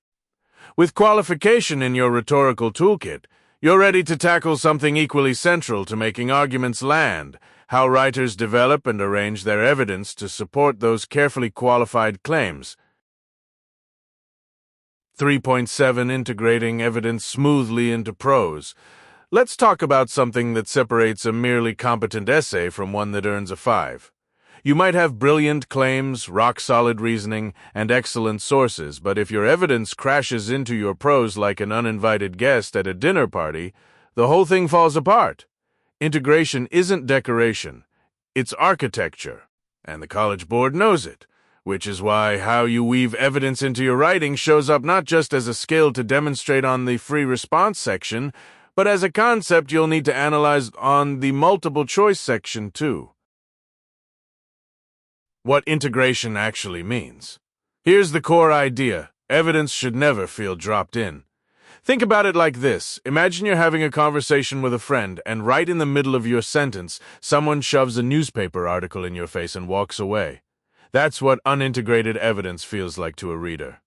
With qualification in your rhetorical toolkit, you're ready to tackle something equally central to making arguments land: how writers develop and arrange their evidence to support those carefully qualified claims. 3.7 Integrating evidence smoothly into prose. Let's talk about something that separates a merely competent essay from one that earns a 5. You might have brilliant claims, rock-solid reasoning, and excellent sources, but if your evidence crashes into your prose like an uninvited guest at a dinner party, the whole thing falls apart. Integration isn't decoration, it's architecture, and the College Board knows it. Which is why how you weave evidence into your writing shows up not just as a skill to demonstrate on the free response section, but as a concept you'll need to analyze on the multiple choice section too. What integration actually means. Here's the core idea: evidence should never feel dropped in. Think about it like this. Imagine you're having a conversation with a friend, and right in the middle of your sentence, someone shoves a newspaper article in your face and walks away. That's what unintegrated evidence feels like to a reader.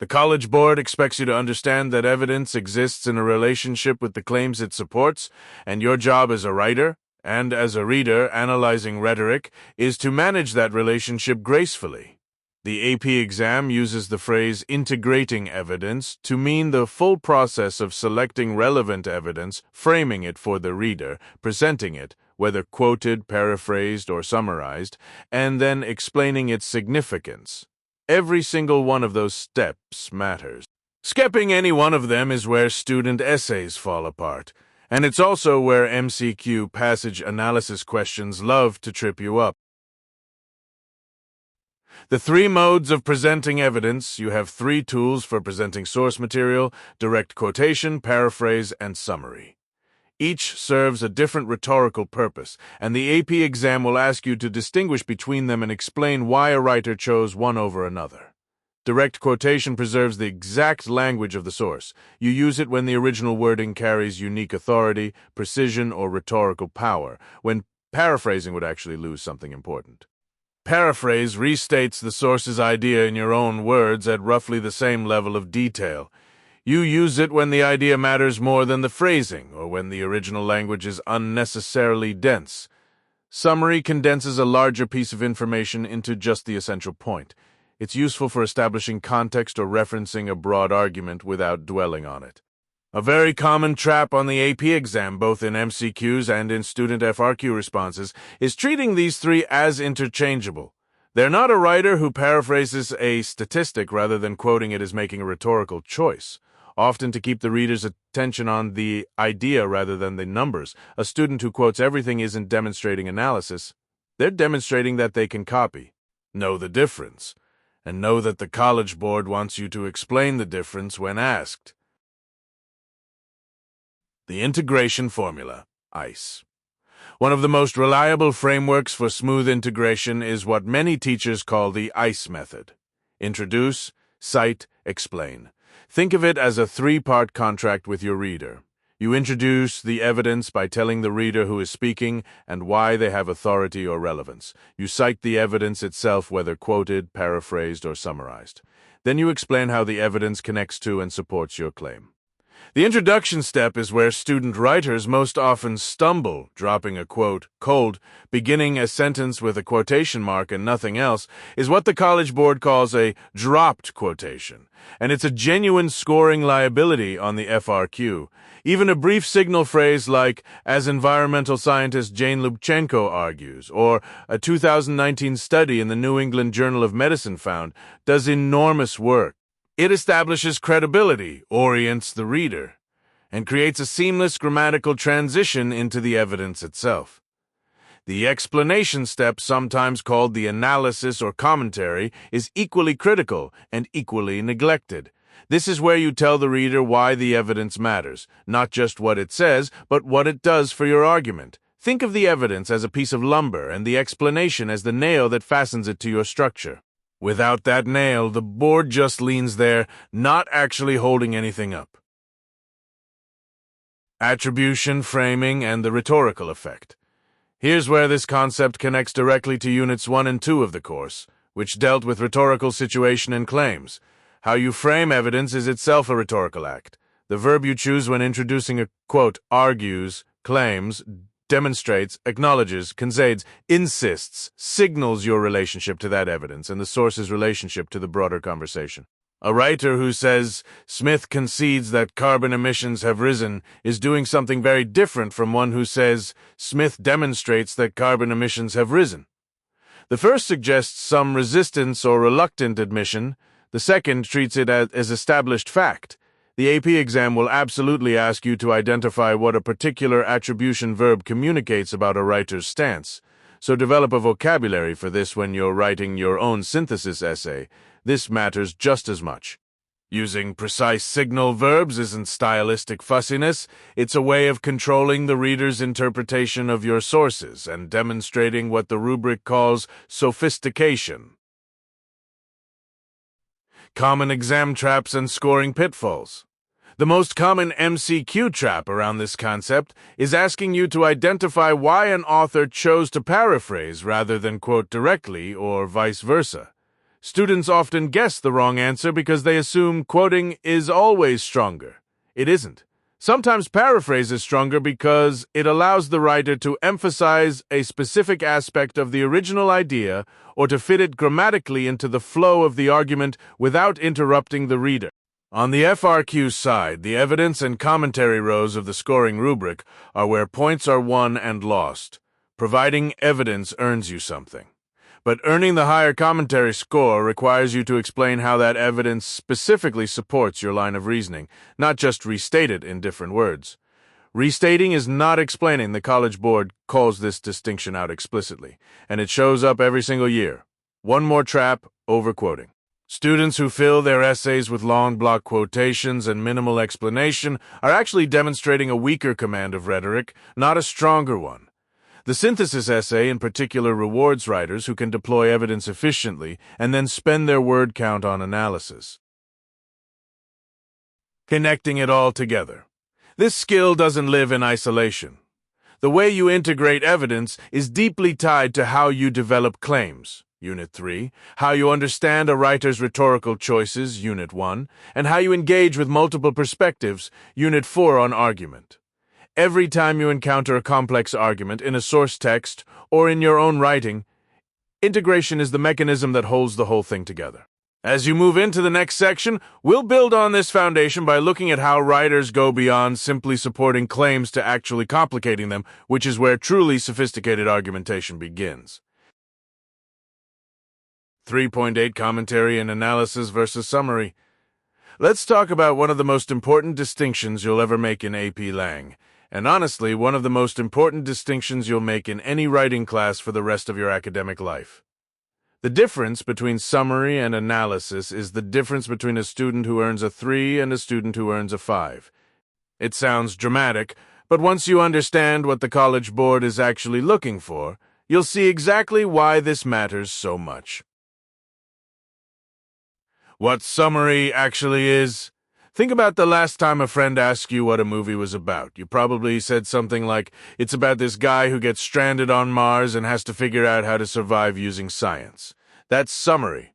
The College Board expects you to understand that evidence exists in a relationship with the claims it supports, and your job as a writer, and as a reader analyzing rhetoric, is to manage that relationship gracefully. The AP exam uses the phrase integrating evidence to mean the full process of selecting relevant evidence, framing it for the reader, presenting it, whether quoted, paraphrased, or summarized, and then explaining its significance. Every single one of those steps matters. Skipping any one of them is where student essays fall apart, and it's also where MCQ passage analysis questions love to trip you up. The 3 modes of presenting evidence. You have 3 tools for presenting source material: direct quotation, paraphrase, and summary. Each serves a different rhetorical purpose, and the AP exam will ask you to distinguish between them and explain why a writer chose one over another. Direct quotation preserves the exact language of the source. You use it when the original wording carries unique authority, precision, or rhetorical power, when paraphrasing would actually lose something important. Paraphrase restates the source's idea in your own words at roughly the same level of detail. You use it when the idea matters more than the phrasing, or when the original language is unnecessarily dense. Summary condenses a larger piece of information into just the essential point. It's useful for establishing context or referencing a broad argument without dwelling on it. A very common trap on the AP exam, both in MCQs and in student FRQ responses, is treating these three as interchangeable. They're not a writer who paraphrases a statistic rather than quoting it as making a rhetorical choice, often to keep the reader's attention on the idea rather than the numbers. A student who quotes everything isn't demonstrating analysis. They're demonstrating that they can copy. Know the difference, and know that the College Board wants you to explain the difference when asked. The integration formula, ICE. One of the most reliable frameworks for smooth integration is what many teachers call the ICE method. Introduce, cite, explain. Think of it as a three-part contract with your reader. You introduce the evidence by telling the reader who is speaking and why they have authority or relevance. You cite the evidence itself, whether quoted, paraphrased, or summarized. Then you explain how the evidence connects to and supports your claim. The introduction step is where student writers most often stumble, dropping a quote cold. Beginning a sentence with a quotation mark and nothing else is what the College Board calls a dropped quotation, and it's a genuine scoring liability on the FRQ. Even a brief signal phrase like, as environmental scientist Jane Lubchenco argues, or a 2019 study in the New England Journal of Medicine found, does enormous work. It establishes credibility, orients the reader, and creates a seamless grammatical transition into the evidence itself. The explanation step, sometimes called the analysis or commentary, is equally critical and equally neglected. This is where you tell the reader why the evidence matters, not just what it says, but what it does for your argument. Think of the evidence as a piece of lumber and the explanation as the nail that fastens it to your structure. Without that nail, the board just leans there, not actually holding anything up. Attribution, framing, and the rhetorical effect. Here's where this concept connects directly to Units 1 and 2 of the course, which dealt with rhetorical situation and claims. How you frame evidence is itself a rhetorical act. The verb you choose when introducing a quote argues, claims, demonstrates, acknowledges, concedes, insists, signals your relationship to that evidence and the source's relationship to the broader conversation. A writer who says, Smith concedes that carbon emissions have risen is doing something very different from one who says, Smith demonstrates that carbon emissions have risen. The first suggests some resistance or reluctant admission. The second treats it as established fact. The AP exam will absolutely ask you to identify what a particular attribution verb communicates about a writer's stance. So develop a vocabulary for this when you're writing your own synthesis essay. This matters just as much. Using precise signal verbs isn't stylistic fussiness. It's a way of controlling the reader's interpretation of your sources and demonstrating what the rubric calls sophistication. Common exam traps and scoring pitfalls. The most common MCQ trap around this concept is asking you to identify why an author chose to paraphrase rather than quote directly or vice versa. Students often guess the wrong answer because they assume quoting is always stronger. It isn't. Sometimes paraphrase is stronger because it allows the writer to emphasize a specific aspect of the original idea or to fit it grammatically into the flow of the argument without interrupting the reader. On the FRQ side, the evidence and commentary rows of the scoring rubric are where points are won and lost. Providing evidence earns you something. But earning the higher commentary score requires you to explain how that evidence specifically supports your line of reasoning, not just restate it in different words. Restating is not explaining. The College Board calls this distinction out explicitly, and it shows up every single year. One more trap, overquoting. Students who fill their essays with long block quotations and minimal explanation are actually demonstrating a weaker command of rhetoric, not a stronger one. The synthesis essay in particular rewards writers who can deploy evidence efficiently and then spend their word count on analysis. Connecting it all together. This skill doesn't live in isolation. The way you integrate evidence is deeply tied to how you develop claims, Unit 3, how you understand a writer's rhetorical choices, Unit 1, and how you engage with multiple perspectives, Unit 4 on argument. Every time you encounter a complex argument in a source text or in your own writing, integration is the mechanism that holds the whole thing together. As you move into the next section, we'll build on this foundation by looking at how writers go beyond simply supporting claims to actually complicating them, which is where truly sophisticated argumentation begins. 3.8 Commentary and Analysis versus Summary. Let's talk about one of the most important distinctions you'll ever make in AP Lang, and honestly, one of the most important distinctions you'll make in any writing class for the rest of your academic life. The difference between summary and analysis is the difference between a student who earns a 3 and a student who earns a 5. It sounds dramatic, but once you understand what the College Board is actually looking for, you'll see exactly why this matters so much. What summary actually is? Think about the last time a friend asked you what a movie was about. You probably said something like, it's about this guy who gets stranded on Mars and has to figure out how to survive using science. That's summary.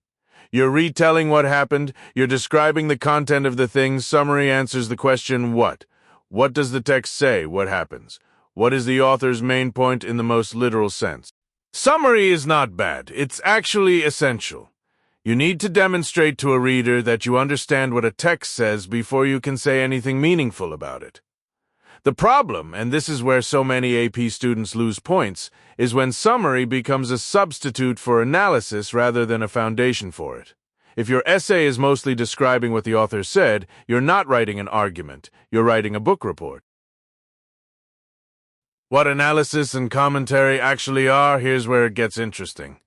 You're retelling what happened, you're describing the content of the thing. Summary answers the question, what? What does the text say? What happens? What is the author's main point in the most literal sense? Summary is not bad. It's actually essential. You need to demonstrate to a reader that you understand what a text says before you can say anything meaningful about it. The problem, and this is where so many AP students lose points, is when summary becomes a substitute for analysis rather than a foundation for it. If your essay is mostly describing what the author said, you're not writing an argument, you're writing a book report. What analysis and commentary actually are, here's where it gets interesting.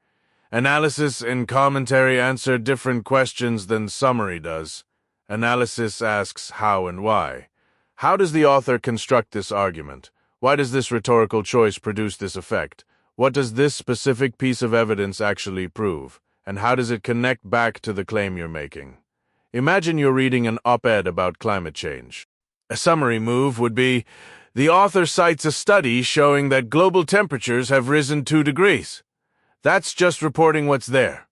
Analysis and commentary answer different questions than summary does. Analysis asks how and why. How does the author construct this argument? Why does this rhetorical choice produce this effect? What does this specific piece of evidence actually prove? And how does it connect back to the claim you're making? Imagine you're reading an op-ed about climate change. A summary move would be, the author cites a study showing that global temperatures have risen 2 degrees. That's just reporting what's there.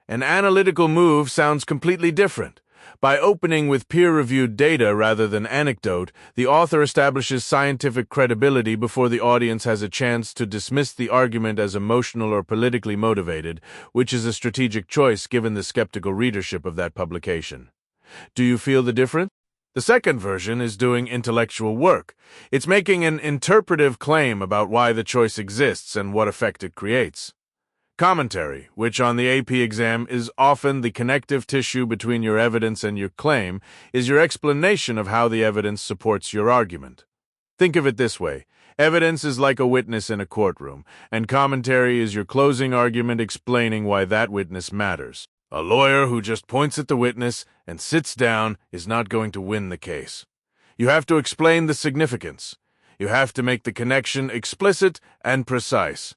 An analytical move sounds completely different. By opening with peer-reviewed data rather than anecdote, the author establishes scientific credibility before the audience has a chance to dismiss the argument as emotional or politically motivated, which is a strategic choice given the skeptical readership of that publication. Do you feel the difference? The second version is doing intellectual work. It's making an interpretive claim about why the choice exists and what effect it creates. Commentary, which on the AP exam is often the connective tissue between your evidence and your claim, is your explanation of how the evidence supports your argument. Think of it this way. Evidence is like a witness in a courtroom, and commentary is your closing argument explaining why that witness matters. A lawyer who just points at the witness and sits down is not going to win the case. You have to explain the significance. You have to make the connection explicit and precise.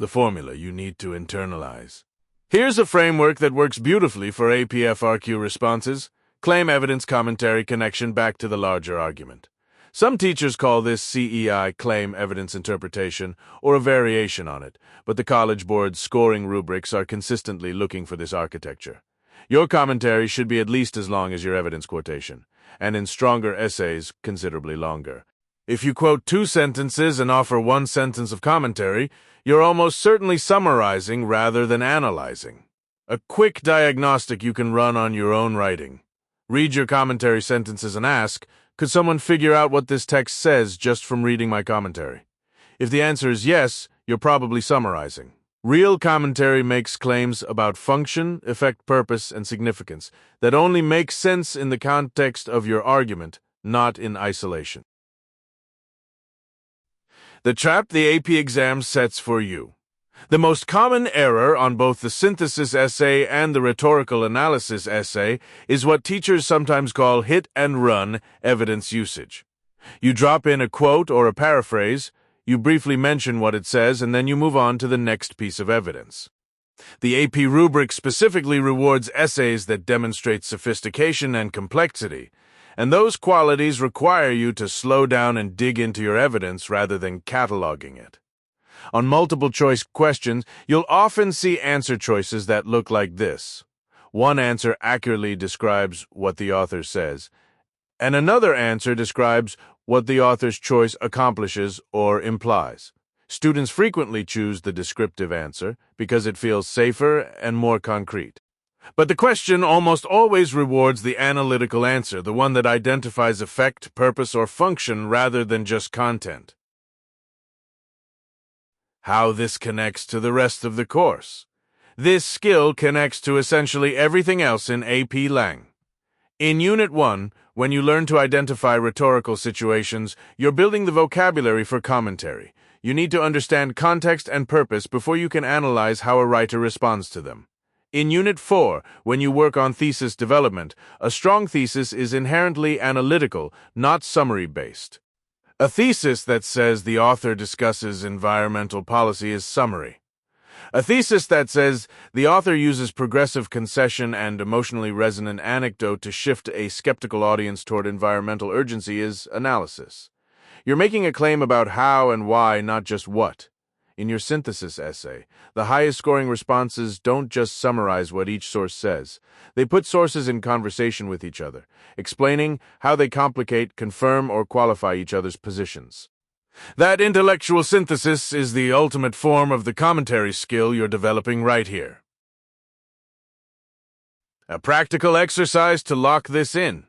The formula you need to internalize. Here's a framework that works beautifully for APFRQ responses. Claim, evidence, commentary, connection back to the larger argument. Some teachers call this CEI, claim, evidence, interpretation, or a variation on it, but the College Board's scoring rubrics are consistently looking for this architecture. Your commentary should be at least as long as your evidence quotation, and in stronger essays, considerably longer. If you quote 2 sentences and offer 1 sentence of commentary, you're almost certainly summarizing rather than analyzing. A quick diagnostic you can run on your own writing. Read your commentary sentences and ask, could someone figure out what this text says just from reading my commentary? If the answer is yes, you're probably summarizing. Real commentary makes claims about function, effect, purpose, and significance that only make sense in the context of your argument, not in isolation. The trap the AP exam sets for you. The most common error on both the synthesis essay and the rhetorical analysis essay is what teachers sometimes call hit-and-run evidence usage. You drop in a quote or a paraphrase, you briefly mention what it says, and then you move on to the next piece of evidence. The AP rubric specifically rewards essays that demonstrate sophistication and complexity, and those qualities require you to slow down and dig into your evidence rather than cataloging it. On multiple-choice questions, you'll often see answer choices that look like this. One answer accurately describes what the author says, and another answer describes what the author's choice accomplishes or implies. Students frequently choose the descriptive answer because it feels safer and more concrete. But the question almost always rewards the analytical answer, the one that identifies effect, purpose, or function rather than just content. How this connects to the rest of the course. This skill connects to essentially everything else in AP Lang. In Unit 1, when you learn to identify rhetorical situations, you're building the vocabulary for commentary. You need to understand context and purpose before you can analyze how a writer responds to them. In Unit 4, when you work on thesis development, a strong thesis is inherently analytical, not summary-based. A thesis that says the author discusses environmental policy is summary. A thesis that says the author uses progressive concession and emotionally resonant anecdote to shift a skeptical audience toward environmental urgency is analysis. You're making a claim about how and why, not just what. In your synthesis essay, the highest-scoring responses don't just summarize what each source says. They put sources in conversation with each other, explaining how they complicate, confirm, or qualify each other's positions. That intellectual synthesis is the ultimate form of the commentary skill you're developing right here. A practical exercise to lock this in.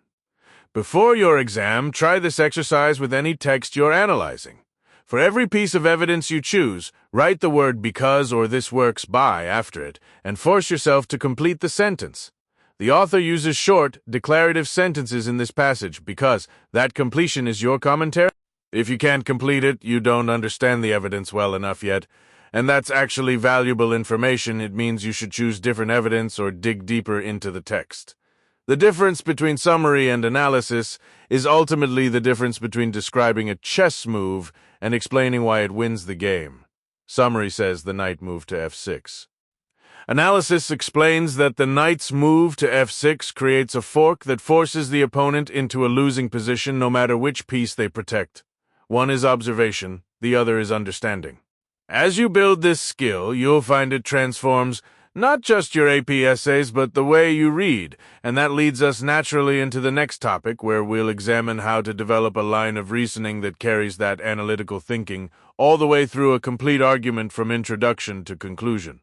Before your exam, try this exercise with any text you're analyzing. For every piece of evidence you choose, write the word because or this works by after it, and force yourself to complete the sentence. The author uses short, declarative sentences in this passage because that completion is your commentary. If you can't complete it, you don't understand the evidence well enough yet, and that's actually valuable information. It means you should choose different evidence or dig deeper into the text. The difference between summary and analysis is ultimately the difference between describing a chess move and explaining why it wins the game. Summary says the knight moved to f6. Analysis explains that the knight's move to f6 creates a fork that forces the opponent into a losing position no matter which piece they protect. One is observation, the other is understanding. As you build this skill, you'll find it transforms not just your AP essays, but the way you read, and that leads us naturally into the next topic, where we'll examine how to develop a line of reasoning that carries that analytical thinking all the way through a complete argument from introduction to conclusion.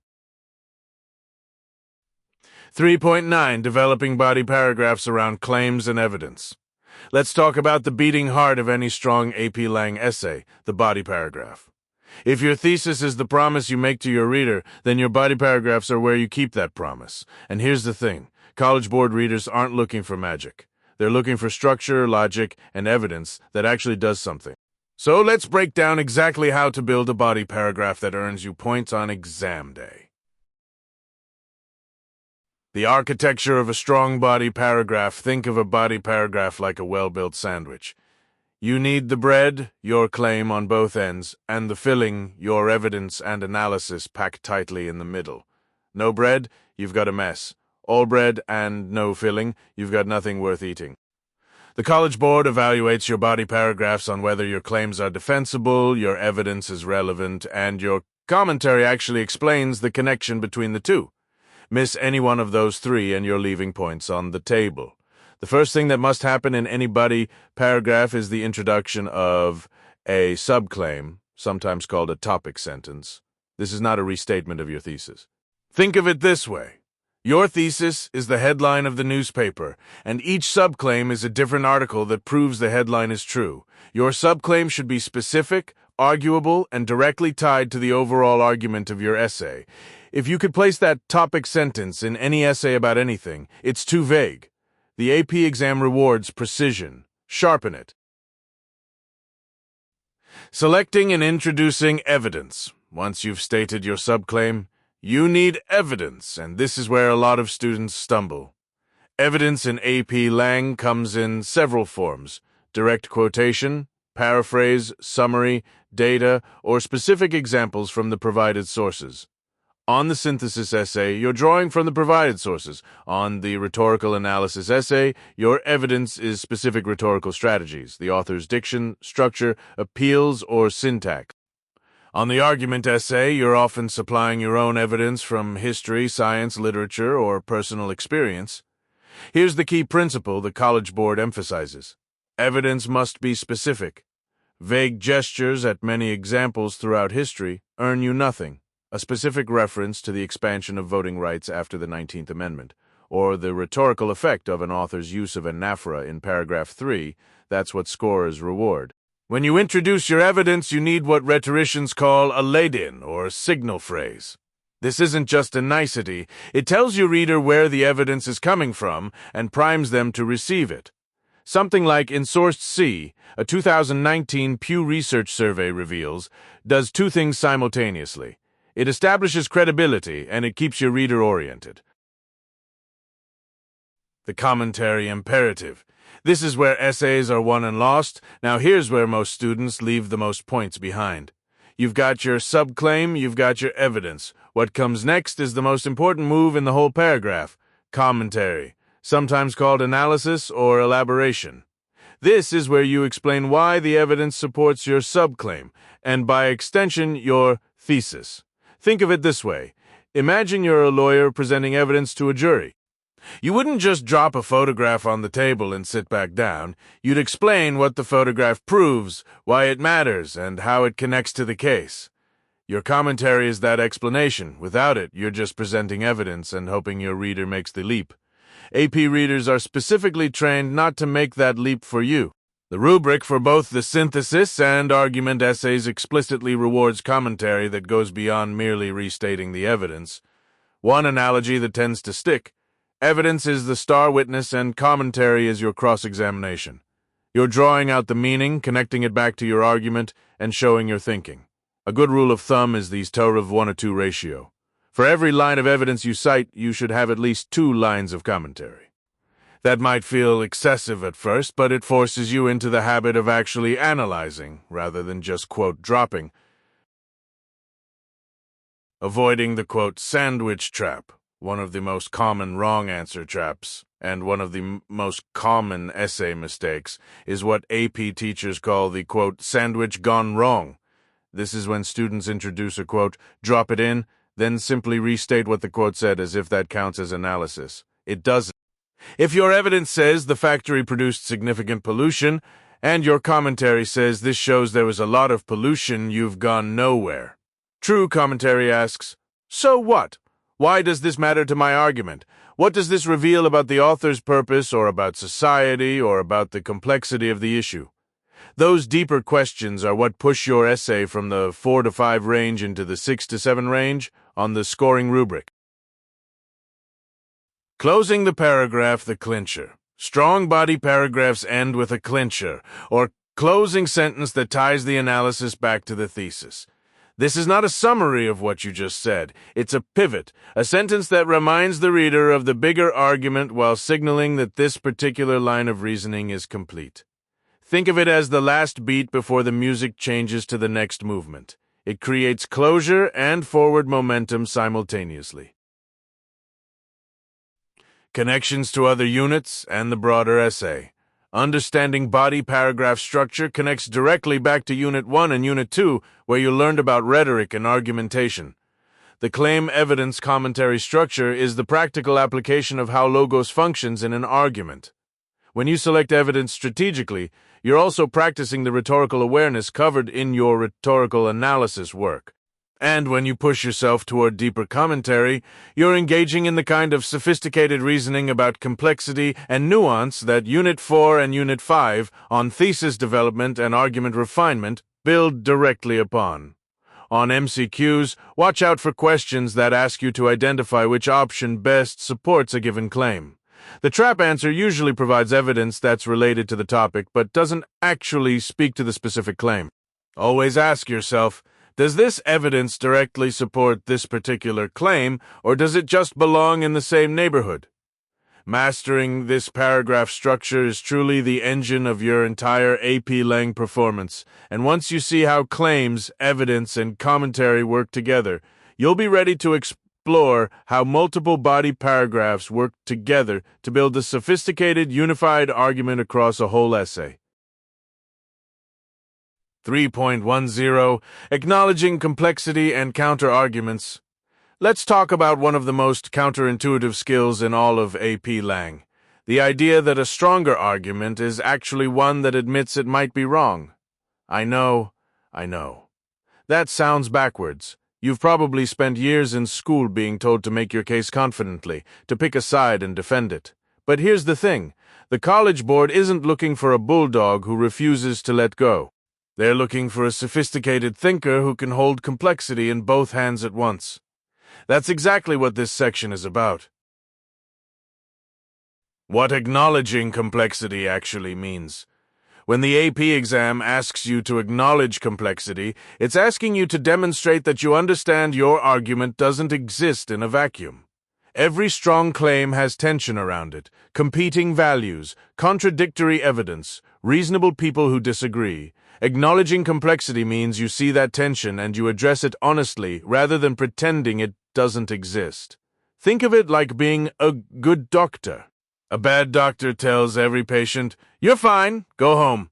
3.9 Developing body paragraphs around claims and evidence. Let's talk about the beating heart of any strong AP Lang essay, the body paragraph. If your thesis is the promise you make to your reader, then your body paragraphs are where you keep that promise. And here's the thing, College Board readers aren't looking for magic. They're looking for structure, logic, and evidence that actually does something. So let's break down exactly how to build a body paragraph that earns you points on exam day. The architecture of a strong body paragraph. Think of a body paragraph like a well-built sandwich. You need the bread, your claim on both ends, and the filling, your evidence and analysis packed tightly in the middle. No bread, you've got a mess. All bread and no filling, you've got nothing worth eating. The College Board evaluates your body paragraphs on whether your claims are defensible, your evidence is relevant, and your commentary actually explains the connection between the two. Miss any one of those three and you're leaving points on the table. The first thing that must happen in any body paragraph is the introduction of a subclaim, sometimes called a topic sentence. This is not a restatement of your thesis. Think of it this way. Your thesis is the headline of the newspaper, and each subclaim is a different article that proves the headline is true. Your subclaim should be specific, arguable, and directly tied to the overall argument of your essay. If you could place that topic sentence in any essay about anything, it's too vague. The AP exam rewards precision. Sharpen it. Selecting and introducing evidence. Once you've stated your subclaim, you need evidence, and this is where a lot of students stumble. Evidence in AP Lang comes in several forms: direct quotation, paraphrase, summary, data, or specific examples from the provided sources. On the synthesis essay, you're drawing from the provided sources. On the rhetorical analysis essay, your evidence is specific rhetorical strategies, the author's diction, structure, appeals, or syntax. On the argument essay, you're often supplying your own evidence from history, science, literature, or personal experience. Here's the key principle the College Board emphasizes. Evidence must be specific. Vague gestures at many examples throughout history earn you nothing. A specific reference to the expansion of voting rights after the 19th Amendment, or the rhetorical effect of an author's use of anaphora in paragraph 3, that's what scores reward. When you introduce your evidence, you need what rhetoricians call a lead-in, or signal phrase. This isn't just a nicety, it tells your reader where the evidence is coming from and primes them to receive it. Something like in Source C, a 2019 Pew Research survey reveals, does two things simultaneously. It establishes credibility and it keeps your reader oriented. The commentary imperative. This is where essays are won and lost. Now here's where most students leave the most points behind. You've got your subclaim, you've got your evidence. What comes next is the most important move in the whole paragraph. Commentary, sometimes called analysis or elaboration. This is where you explain why the evidence supports your subclaim, and by extension, your thesis. Think of it this way. Imagine you're a lawyer presenting evidence to a jury. You wouldn't just drop a photograph on the table and sit back down. You'd explain what the photograph proves, why it matters, and how it connects to the case. Your commentary is that explanation. Without it, you're just presenting evidence and hoping your reader makes the leap. AP readers are specifically trained not to make that leap for you. The rubric for both the synthesis and argument essays explicitly rewards commentary that goes beyond merely restating the evidence. One analogy that tends to stick. Evidence is the star witness and commentary is your cross-examination. You're drawing out the meaning, connecting it back to your argument, and showing your thinking. A good rule of thumb is the Torah 1:2 ratio. For every line of evidence you cite, you should have at least 2 lines of commentary. That might feel excessive at first, but it forces you into the habit of actually analyzing, rather than just quote dropping. Avoiding the quote sandwich trap. One of the most common wrong answer traps, and one of the most common essay mistakes, is what AP teachers call the, quote, sandwich gone wrong. This is when students introduce a quote, drop it in, then simply restate what the quote said as if that counts as analysis. It doesn't. If your evidence says the factory produced significant pollution, and your commentary says this shows there was a lot of pollution, you've gone nowhere. True commentary asks, so what? Why does this matter to my argument? What does this reveal about the author's purpose, or about society, or about the complexity of the issue? Those deeper questions are what push your essay from the 4 to 5 range into the 6 to 7 range on the scoring rubric. Closing the paragraph, the clincher. Strong body paragraphs end with a clincher, or closing sentence that ties the analysis back to the thesis. This is not a summary of what you just said. It's a pivot, a sentence that reminds the reader of the bigger argument while signaling that this particular line of reasoning is complete. Think of it as the last beat before the music changes to the next movement. It creates closure and forward momentum simultaneously. Connections to other units and the broader essay. Understanding body paragraph structure connects directly back to Unit 1 and Unit 2, where you learned about rhetoric and argumentation. The claim evidence commentary structure is the practical application of how logos functions in an argument. When you select evidence strategically, you're also practicing the rhetorical awareness covered in your rhetorical analysis work. And when you push yourself toward deeper commentary, you're engaging in the kind of sophisticated reasoning about complexity and nuance that Unit 4 and Unit 5 on thesis development and argument refinement build directly upon. On MCQs, watch out for questions that ask you to identify which option best supports a given claim. The trap answer usually provides evidence that's related to the topic but doesn't actually speak to the specific claim. Always ask yourself, does this evidence directly support this particular claim, or does it just belong in the same neighborhood? Mastering this paragraph structure is truly the engine of your entire AP Lang performance, and once you see how claims, evidence, and commentary work together, you'll be ready to explore how multiple body paragraphs work together to build a sophisticated, unified argument across a whole essay. 3.10 Acknowledging Complexity and Counter-Arguments. Let's talk about one of the most counterintuitive skills in all of AP Lang, the idea that a stronger argument is actually one that admits it might be wrong. I know, I know. That sounds backwards. You've probably spent years in school being told to make your case confidently, to pick a side and defend it. But here's the thing. The College Board isn't looking for a bulldog who refuses to let go. They're looking for a sophisticated thinker who can hold complexity in both hands at once. That's exactly what this section is about. What acknowledging complexity actually means. When the AP exam asks you to acknowledge complexity, it's asking you to demonstrate that you understand your argument doesn't exist in a vacuum. Every strong claim has tension around it, competing values, contradictory evidence, reasonable people who disagree. Acknowledging complexity means you see that tension and you address it honestly rather than pretending it doesn't exist. Think of it like being a good doctor. A bad doctor tells every patient, "You're fine, go home."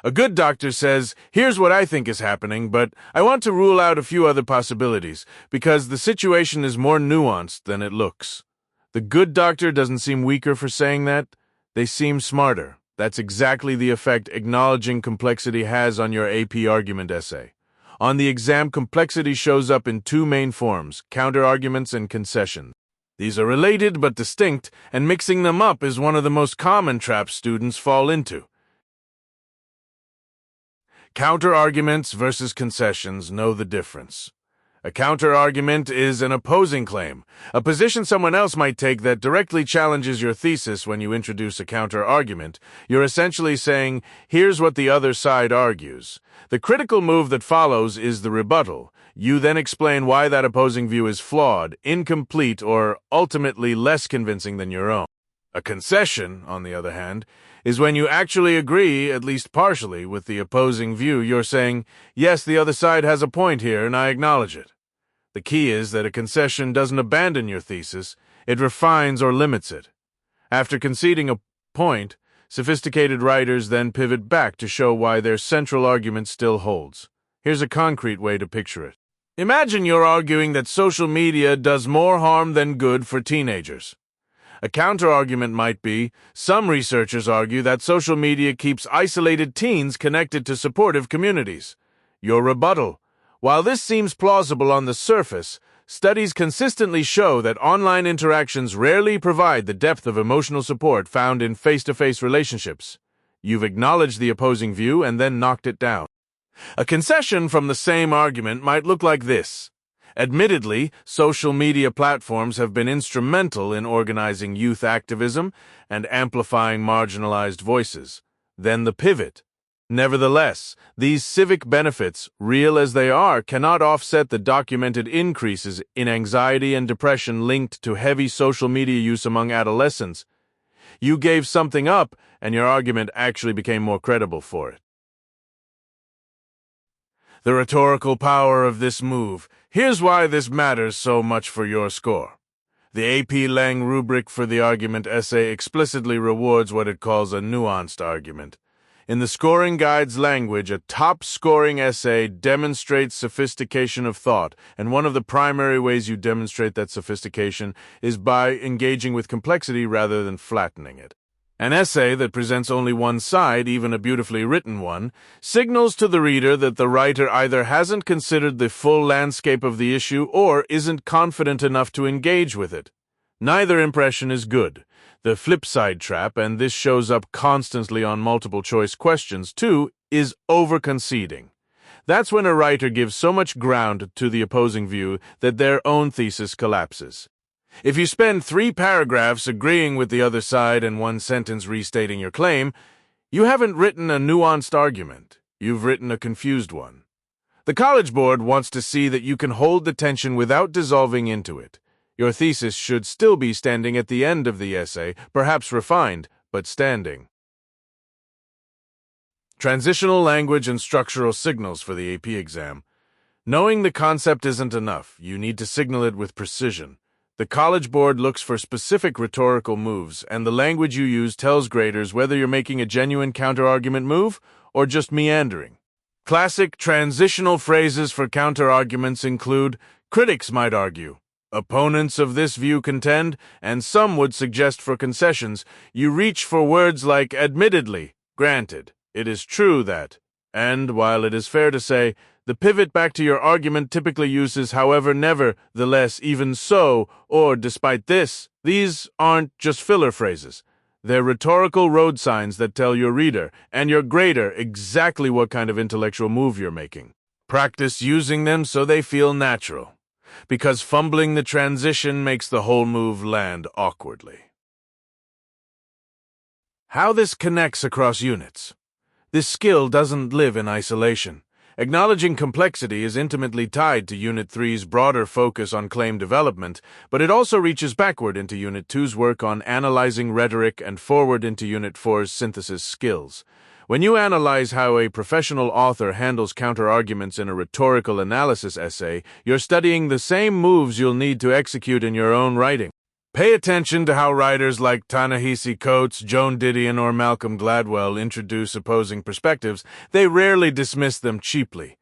A good doctor says, "Here's what I think is happening, but I want to rule out a few other possibilities, because the situation is more nuanced than it looks." The good doctor doesn't seem weaker for saying that. They seem smarter. That's exactly the effect acknowledging complexity has on your AP argument essay. On the exam, complexity shows up in two main forms, counterarguments and concessions. These are related but distinct, and mixing them up is one of the most common traps students fall into. Counter-arguments versus concessions know the difference. A counter-argument is an opposing claim, a position someone else might take that directly challenges your thesis. When you introduce a counter-argument, you're essentially saying, "Here's what the other side argues." The critical move that follows is the rebuttal. You then explain why that opposing view is flawed, incomplete, or ultimately less convincing than your own. A concession, on the other hand, is when you actually agree, at least partially, with the opposing view. You're saying, "Yes, the other side has a point here, and I acknowledge it." The key is that a concession doesn't abandon your thesis, it refines or limits it. After conceding a point, sophisticated writers then pivot back to show why their central argument still holds. Here's a concrete way to picture it. Imagine you're arguing that social media does more harm than good for teenagers. A counterargument might be, some researchers argue that social media keeps isolated teens connected to supportive communities. Your rebuttal. While this seems plausible on the surface, studies consistently show that online interactions rarely provide the depth of emotional support found in face-to-face relationships. You've acknowledged the opposing view and then knocked it down. A concession from the same argument might look like this. Admittedly, social media platforms have been instrumental in organizing youth activism and amplifying marginalized voices. Then the pivot. Nevertheless, these civic benefits, real as they are, cannot offset the documented increases in anxiety and depression linked to heavy social media use among adolescents. You gave something up, and your argument actually became more credible for it. The rhetorical power of this move. Here's why this matters so much for your score. The AP Lang rubric for the argument essay explicitly rewards what it calls a nuanced argument. In the scoring guide's language, a top-scoring essay demonstrates sophistication of thought, and one of the primary ways you demonstrate that sophistication is by engaging with complexity rather than flattening it. An essay that presents only one side, even a beautifully written one, signals to the reader that the writer either hasn't considered the full landscape of the issue or isn't confident enough to engage with it. Neither impression is good. The flip side trap, and this shows up constantly on multiple-choice questions too, is over-conceding. That's when a writer gives so much ground to the opposing view that their own thesis collapses. If you spend 3 paragraphs agreeing with the other side and 1 sentence restating your claim, you haven't written a nuanced argument. You've written a confused one. The College Board wants to see that you can hold the tension without dissolving into it. Your thesis should still be standing at the end of the essay, perhaps refined, but standing. Transitional language and structural signals for the AP exam. Knowing the concept isn't enough. You need to signal it with precision. The College Board looks for specific rhetorical moves, and the language you use tells graders whether you're making a genuine counterargument move or just meandering. Classic transitional phrases for counterarguments include, critics might argue, opponents of this view contend, and some would suggest for concessions, you reach for words like admittedly, granted, it is true that. And while it is fair to say, the pivot back to your argument typically uses however, nevertheless, even so, or despite this, these aren't just filler phrases. They're rhetorical road signs that tell your reader and your grader exactly what kind of intellectual move you're making. Practice using them so they feel natural, because fumbling the transition makes the whole move land awkwardly. How this connects across units. This skill doesn't live in isolation. Acknowledging complexity is intimately tied to Unit 3's broader focus on claim development, but it also reaches backward into Unit 2's work on analyzing rhetoric and forward into Unit 4's synthesis skills. When you analyze how a professional author handles counterarguments in a rhetorical analysis essay, you're studying the same moves you'll need to execute in your own writing. Pay attention to how writers like Ta-Nehisi Coates, Joan Didion, or Malcolm Gladwell introduce opposing perspectives. They rarely dismiss them cheaply.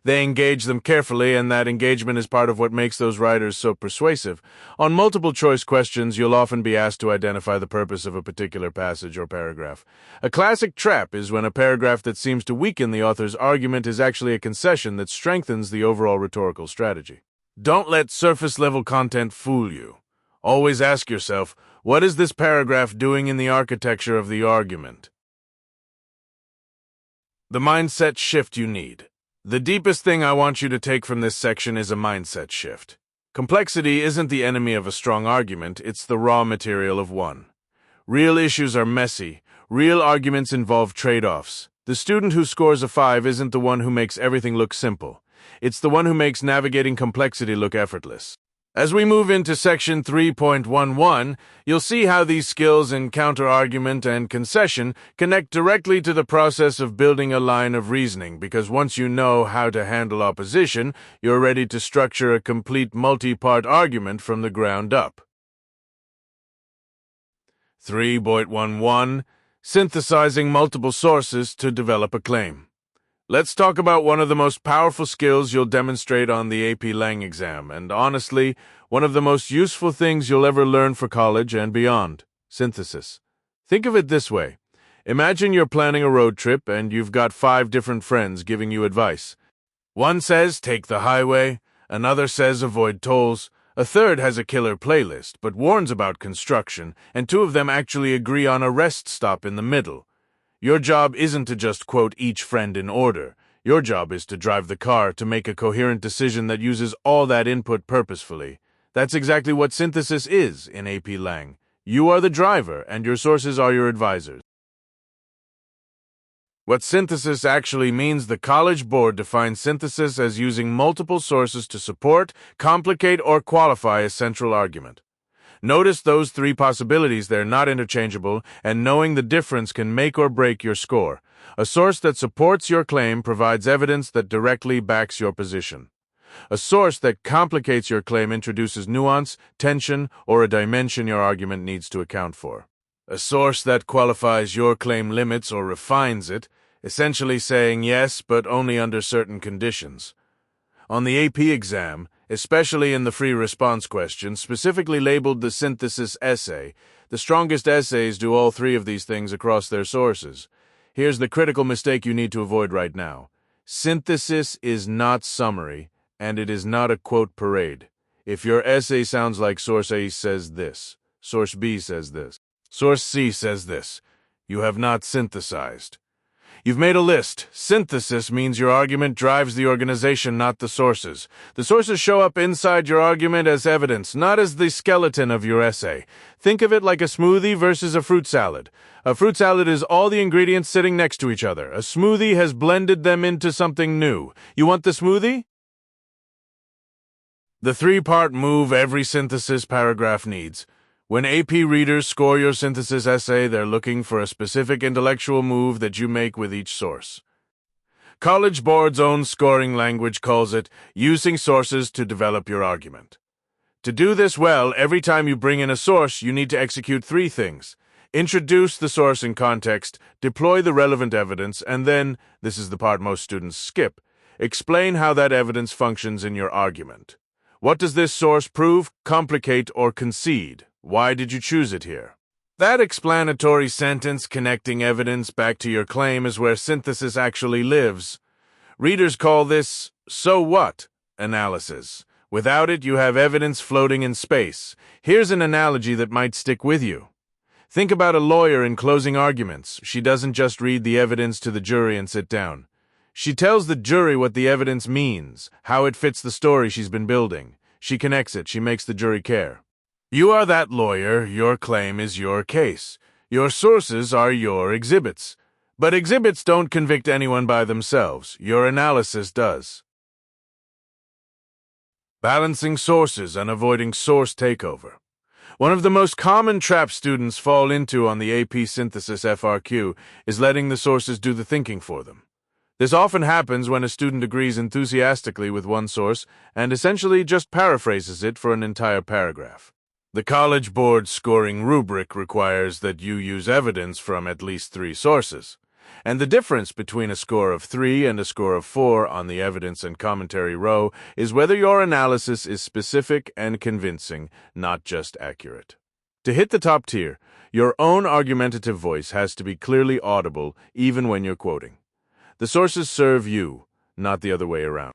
They engage them carefully, and that engagement is part of what makes those writers so persuasive. On multiple-choice questions, you'll often be asked to identify the purpose of a particular passage or paragraph. A classic trap is when a paragraph that seems to weaken the author's argument is actually a concession that strengthens the overall rhetorical strategy. Don't let surface-level content fool you. Always ask yourself, what is this paragraph doing in the architecture of the argument? The mindset shift you need. The deepest thing I want you to take from this section is a mindset shift. Complexity isn't the enemy of a strong argument, it's the raw material of one. Real issues are messy. Real arguments involve trade-offs. The student who scores a 5 isn't the one who makes everything look simple. It's the one who makes navigating complexity look effortless. As we move into Section 3.11, you'll see how these skills in counter-argument and concession connect directly to the process of building a line of reasoning, because once you know how to handle opposition, you're ready to structure a complete multi-part argument from the ground up. 3.11. Synthesizing multiple sources to develop a claim. Let's talk about one of the most powerful skills you'll demonstrate on the AP Lang exam, and honestly, one of the most useful things you'll ever learn for college and beyond: synthesis. Think of it this way. Imagine you're planning a road trip and you've got 5 different friends giving you advice. One says take the highway, another says avoid tolls, a third has a killer playlist but warns about construction, and 2 of them actually agree on a rest stop in the middle. Your job isn't to just quote each friend in order. Your job is to drive the car to make a coherent decision that uses all that input purposefully. That's exactly what synthesis is in AP Lang. You are the driver, and your sources are your advisors. What synthesis actually means: the College Board defines synthesis as using multiple sources to support, complicate, or qualify a central argument. Notice those 3 possibilities. They're not interchangeable, and knowing the difference can make or break your score. A source that supports your claim provides evidence that directly backs your position. A source that complicates your claim introduces nuance, tension, or a dimension your argument needs to account for. A source that qualifies your claim limits or refines it, essentially saying yes, but only under certain conditions. On the AP exam, especially in the free response question, specifically labeled the synthesis essay, the strongest essays do all 3 of these things across their sources. Here's the critical mistake you need to avoid right now. Synthesis is not summary, and it is not a quote parade. If your essay sounds like source A says this, source B says this, source C says this, you have not synthesized. You've made a list. Synthesis means your argument drives the organization, not the sources. The sources show up inside your argument as evidence, not as the skeleton of your essay. Think of it like a smoothie versus a fruit salad. A fruit salad is all the ingredients sitting next to each other. A smoothie has blended them into something new. You want the smoothie? The 3-part move every synthesis paragraph needs. When AP readers score your synthesis essay, they're looking for a specific intellectual move that you make with each source. College Board's own scoring language calls it using sources to develop your argument. To do this well, every time you bring in a source, you need to execute 3 things. Introduce the source in context, deploy the relevant evidence, and then, this is the part most students skip, explain how that evidence functions in your argument. What does this source prove, complicate, or concede? Why did you choose it here? That explanatory sentence connecting evidence back to your claim is where synthesis actually lives. Readers call this "so what" analysis. Without it, you have evidence floating in space. Here's an analogy that might stick with you. Think about a lawyer in closing arguments. She doesn't just read the evidence to the jury and sit down. She tells the jury what the evidence means, how it fits the story she's been building. She connects it. She makes the jury care. You are that lawyer. Your claim is your case. Your sources are your exhibits. But exhibits don't convict anyone by themselves. Your analysis does. Balancing sources and avoiding source takeover. One of the most common traps students fall into on the AP Synthesis FRQ is letting the sources do the thinking for them. This often happens when a student agrees enthusiastically with one source and essentially just paraphrases it for an entire paragraph. The College Board scoring rubric requires that you use evidence from at least 3 sources, and the difference between a score of 3 and a score of 4 on the evidence and commentary row is whether your analysis is specific and convincing, not just accurate. To hit the top tier, your own argumentative voice has to be clearly audible even when you're quoting. The sources serve you, not the other way around.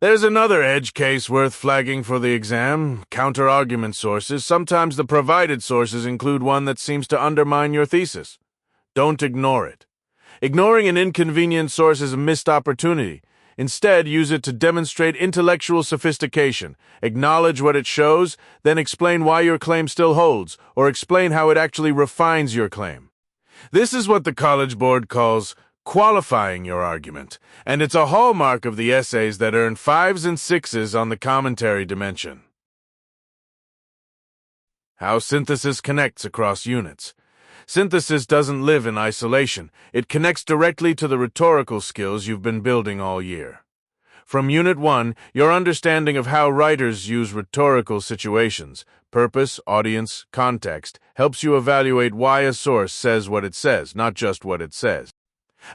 There's another edge case worth flagging for the exam: counter-argument sources. Sometimes the provided sources include one that seems to undermine your thesis. Don't ignore it. Ignoring an inconvenient source is a missed opportunity. Instead, use it to demonstrate intellectual sophistication. Acknowledge what it shows, then explain why your claim still holds, or explain how it actually refines your claim. This is what the College Board calls qualifying your argument, and it's a hallmark of the essays that earn 5s and 6s on the commentary dimension. How synthesis connects across units. Synthesis doesn't live in isolation. It connects directly to the rhetorical skills you've been building all year. From Unit 1, your understanding of how writers use rhetorical situations, purpose, audience, context, helps you evaluate why a source says what it says, not just what it says.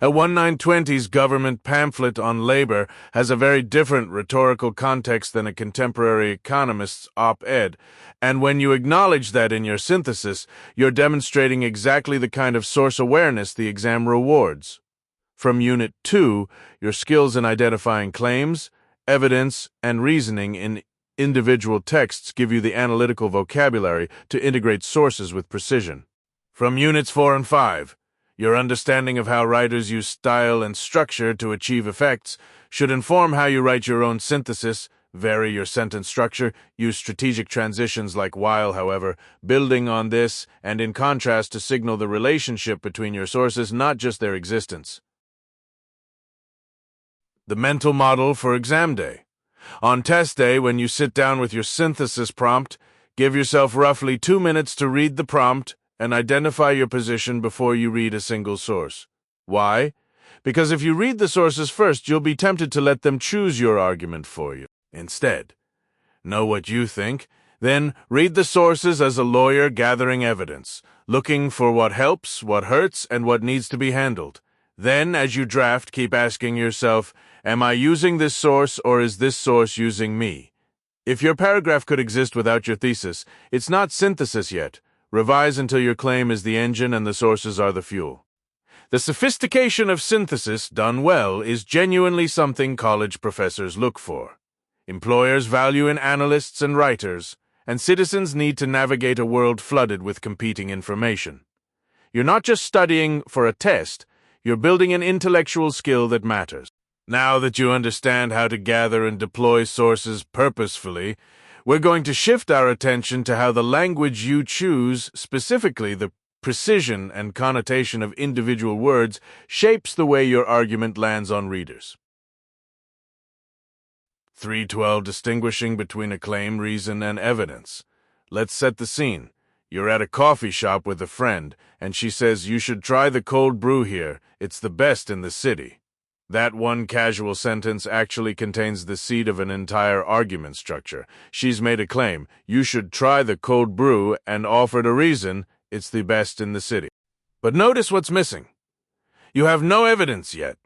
A 1920s government pamphlet on labor has a very different rhetorical context than a contemporary economist's op-ed, and when you acknowledge that in your synthesis, you're demonstrating exactly the kind of source awareness the exam rewards. From Unit 2, your skills in identifying claims, evidence, and reasoning in individual texts give you the analytical vocabulary to integrate sources with precision. From Units 4 and 5, your understanding of how writers use style and structure to achieve effects should inform how you write your own synthesis, vary your sentence structure, use strategic transitions like while, however, building on this and in contrast to signal the relationship between your sources, not just their existence. The mental model for exam day. On test day, when you sit down with your synthesis prompt, give yourself roughly 2 minutes to read the prompt and identify your position before you read a single source. Why? Because if you read the sources first, you'll be tempted to let them choose your argument for you. Instead, know what you think, then read the sources as a lawyer gathering evidence, looking for what helps, what hurts, and what needs to be handled. Then, as you draft, keep asking yourself, am I using this source or is this source using me? If your paragraph could exist without your thesis, it's not synthesis yet. Revise until your claim is the engine and the sources are the fuel. The sophistication of synthesis, done well, is genuinely something college professors look for. Employers value in analysts and writers, and citizens need to navigate a world flooded with competing information. You're not just studying for a test, you're building an intellectual skill that matters. Now that you understand how to gather and deploy sources purposefully, we're going to shift our attention to how the language you choose, specifically the precision and connotation of individual words, shapes the way your argument lands on readers. 312 Distinguishing between a claim, reason, and evidence. Let's set the scene. You're at a coffee shop with a friend, and she says you should try the cold brew here. It's the best in the city. That one casual sentence actually contains the seed of an entire argument structure. She's made a claim, you should try the cold brew, and offered a reason, it's the best in the city. But notice what's missing. You have no evidence yet.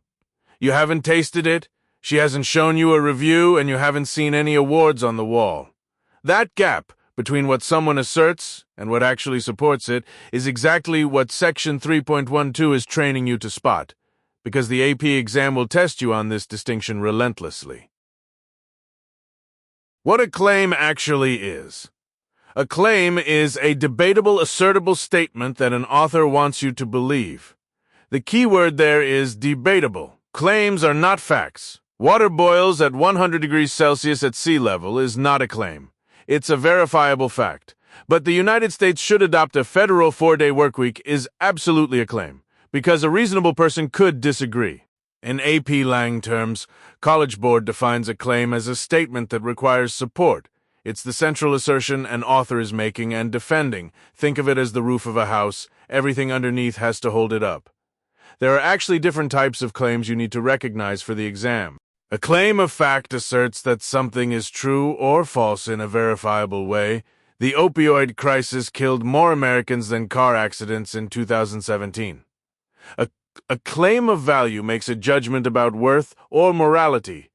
You haven't tasted it, she hasn't shown you a review, and you haven't seen any awards on the wall. That gap between what someone asserts and what actually supports it is exactly what Section 3.12 is training you to spot, because the AP exam will test you on this distinction relentlessly. What a claim actually is. A claim is a debatable, assertable statement that an author wants you to believe. The key word there is debatable. Claims are not facts. Water boils at 100 degrees Celsius at sea level is not a claim. It's a verifiable fact. But the United States should adopt a federal 4-day workweek is absolutely a claim, because a reasonable person could disagree. In AP Lang terms, College Board defines a claim as a statement that requires support. It's the central assertion an author is making and defending. Think of it as the roof of a house. Everything underneath has to hold it up. There are actually different types of claims you need to recognize for the exam. A claim of fact asserts that something is true or false in a verifiable way. The opioid crisis killed more Americans than car accidents in 2017. A claim of value makes a judgment about worth or morality.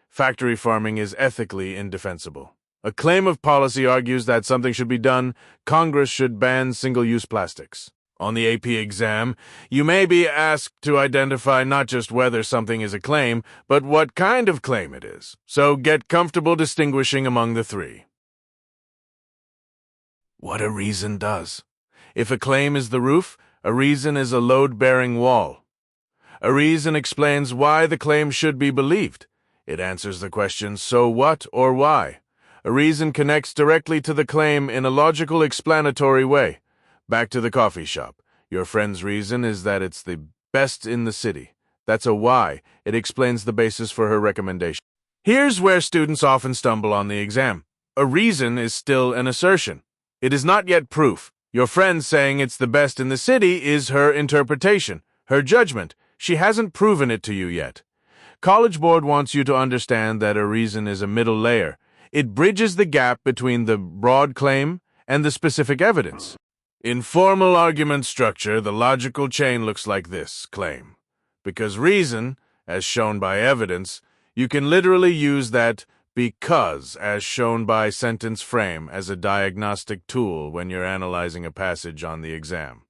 Factory farming is ethically indefensible. A claim of policy argues that something should be done. Congress should ban single-use plastics. On the AP exam, you may be asked to identify not just whether something is a claim, but what kind of claim it is. So get comfortable distinguishing among the three. What a reason does. If a claim is the roof, a reason is a load-bearing wall. A reason explains why the claim should be believed. It answers the question, so what or why? A reason connects directly to the claim in a logical, explanatory way. Back to the coffee shop. Your friend's reason is that it's the best in the city. That's a why. It explains the basis for her recommendation. Here's where students often stumble on the exam. A reason is still an assertion. It is not yet proof. Your friend saying it's the best in the city is her interpretation, her judgment. She hasn't proven it to you yet. College Board wants you to understand that a reason is a middle layer. It bridges the gap between the broad claim and the specific evidence. In formal argument structure, the logical chain looks like this: claim. Because reason, as shown by evidence, you can literally use that because, as shown by sentence frame, as a diagnostic tool when you're analyzing a passage on the exam.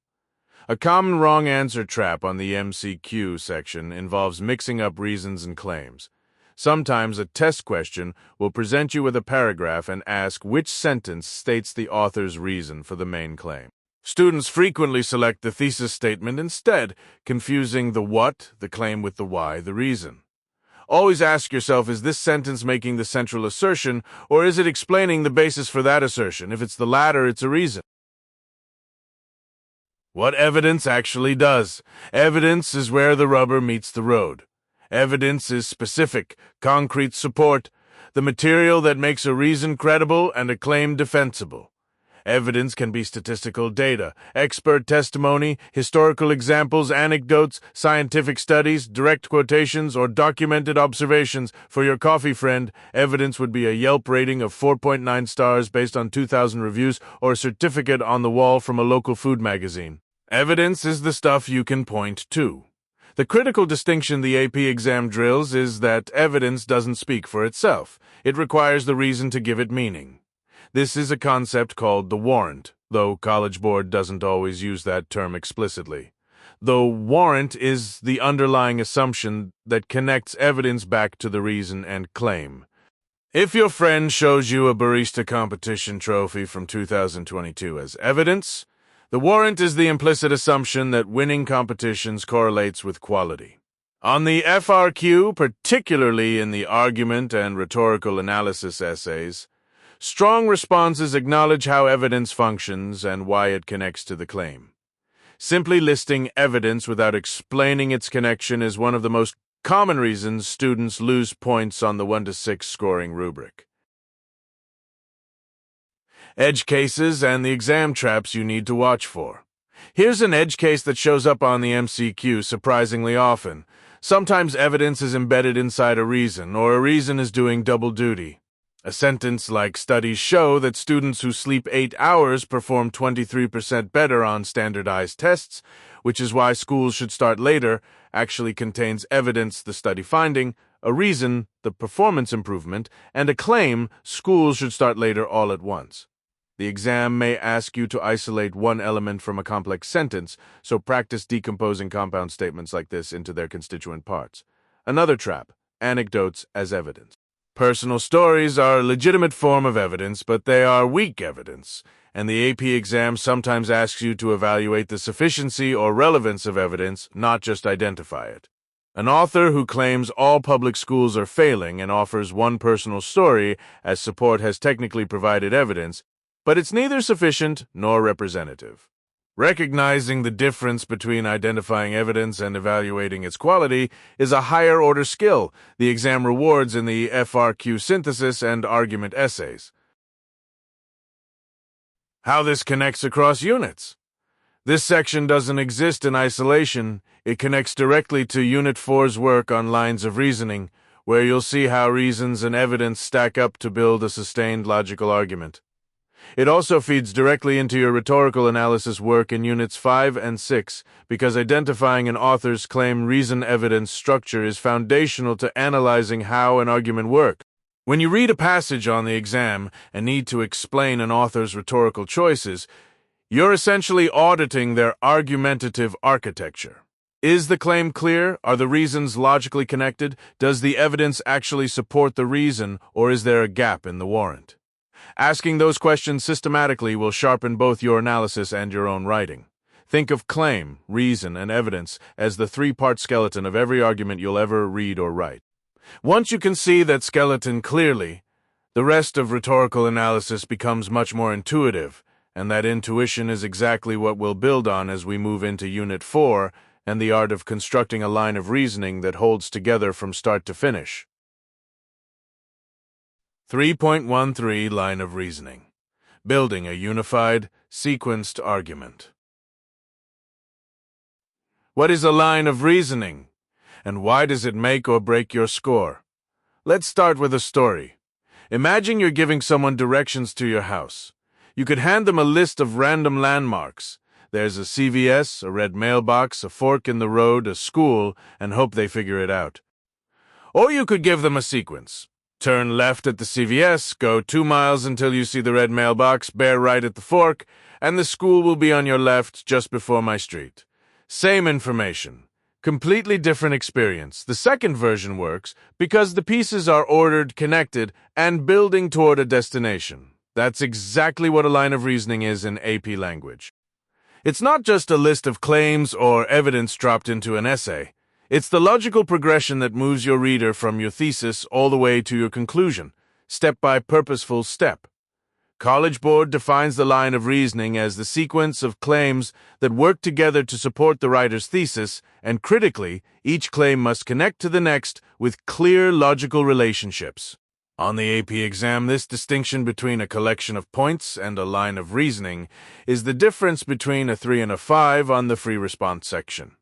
A common wrong answer trap on the MCQ section involves mixing up reasons and claims. Sometimes a test question will present you with a paragraph and ask which sentence states the author's reason for the main claim. Students frequently select the thesis statement instead, confusing the what, the claim, with the why, the reason. Always ask yourself, is this sentence making the central assertion, or is it explaining the basis for that assertion? If it's the latter, it's a reason. What evidence actually does. Evidence is where the rubber meets the road. Evidence is specific, concrete support, the material that makes a reason credible and a claim defensible. Evidence can be statistical data, expert testimony, historical examples, anecdotes, scientific studies, direct quotations, or documented observations. For your coffee friend, evidence would be a Yelp rating of 4.9 stars based on 2,000 reviews or a certificate on the wall from a local food magazine. Evidence is the stuff you can point to. The critical distinction the AP exam drills is that evidence doesn't speak for itself. It requires the reason to give it meaning. This is a concept called the warrant, though College Board doesn't always use that term explicitly. The warrant is the underlying assumption that connects evidence back to the reason and claim. If your friend shows you a barista competition trophy from 2022 as evidence, the warrant is the implicit assumption that winning competitions correlates with quality. On the FRQ, particularly in the argument and rhetorical analysis essays, strong responses acknowledge how evidence functions and why it connects to the claim. Simply listing evidence without explaining its connection is one of the most common reasons students lose points on the 1 to 6 scoring rubric. Edge cases and the exam traps you need to watch for. Here's an edge case that shows up on the MCQ surprisingly often. Sometimes evidence is embedded inside a reason, or a reason is doing double duty. A sentence like "studies show that students who sleep 8 hours perform 23% better on standardized tests, which is why schools should start later," actually contains evidence, the study finding, a reason, the performance improvement, and a claim, schools should start later all at once. The exam may ask you to isolate one element from a complex sentence, so practice decomposing compound statements like this into their constituent parts. Another trap: anecdotes as evidence. Personal stories are a legitimate form of evidence, but they are weak evidence, and the AP exam sometimes asks you to evaluate the sufficiency or relevance of evidence, not just identify it. An author who claims all public schools are failing and offers one personal story as support has technically provided evidence, but it's neither sufficient nor representative. Recognizing the difference between identifying evidence and evaluating its quality is a higher-order skill the exam rewards in the FRQ synthesis and argument essays. How this connects across units. This section doesn't exist in isolation. It connects directly to Unit 4's work on lines of reasoning, where you'll see how reasons and evidence stack up to build a sustained logical argument. It also feeds directly into your rhetorical analysis work in Units 5 and 6, because identifying an author's claim-reason-evidence structure is foundational to analyzing how an argument works. When you read a passage on the exam and need to explain an author's rhetorical choices, you're essentially auditing their argumentative architecture. Is the claim clear? Are the reasons logically connected? Does the evidence actually support the reason, or is there a gap in the warrant? Asking those questions systematically will sharpen both your analysis and your own writing. Think of claim, reason, and evidence as the three-part skeleton of every argument you'll ever read or write. Once you can see that skeleton clearly, the rest of rhetorical analysis becomes much more intuitive, and that intuition is exactly what we'll build on as we move into Unit 4 and the art of constructing a line of reasoning that holds together from start to finish. 3.13 Line of Reasoning. Building a unified, sequenced argument. What is a line of reasoning, and why does it make or break your score? Let's start with a story. Imagine you're giving someone directions to your house. You could hand them a list of random landmarks. There's a CVS, a red mailbox, a fork in the road, a school, and hope they figure it out. Or you could give them a sequence. Turn left at the CVS, go 2 miles until you see the red mailbox, bear right at the fork, and the school will be on your left just before my street. Same information. Completely different experience. The second version works because the pieces are ordered, connected, and building toward a destination. That's exactly what a line of reasoning is in AP language. It's not just a list of claims or evidence dropped into an essay. It's the logical progression that moves your reader from your thesis all the way to your conclusion, step by purposeful step. College Board defines the line of reasoning as the sequence of claims that work together to support the writer's thesis, and critically, each claim must connect to the next with clear logical relationships. On the AP exam, this distinction between a collection of points and a line of reasoning is the difference between a 3 and a 5 on the free response section.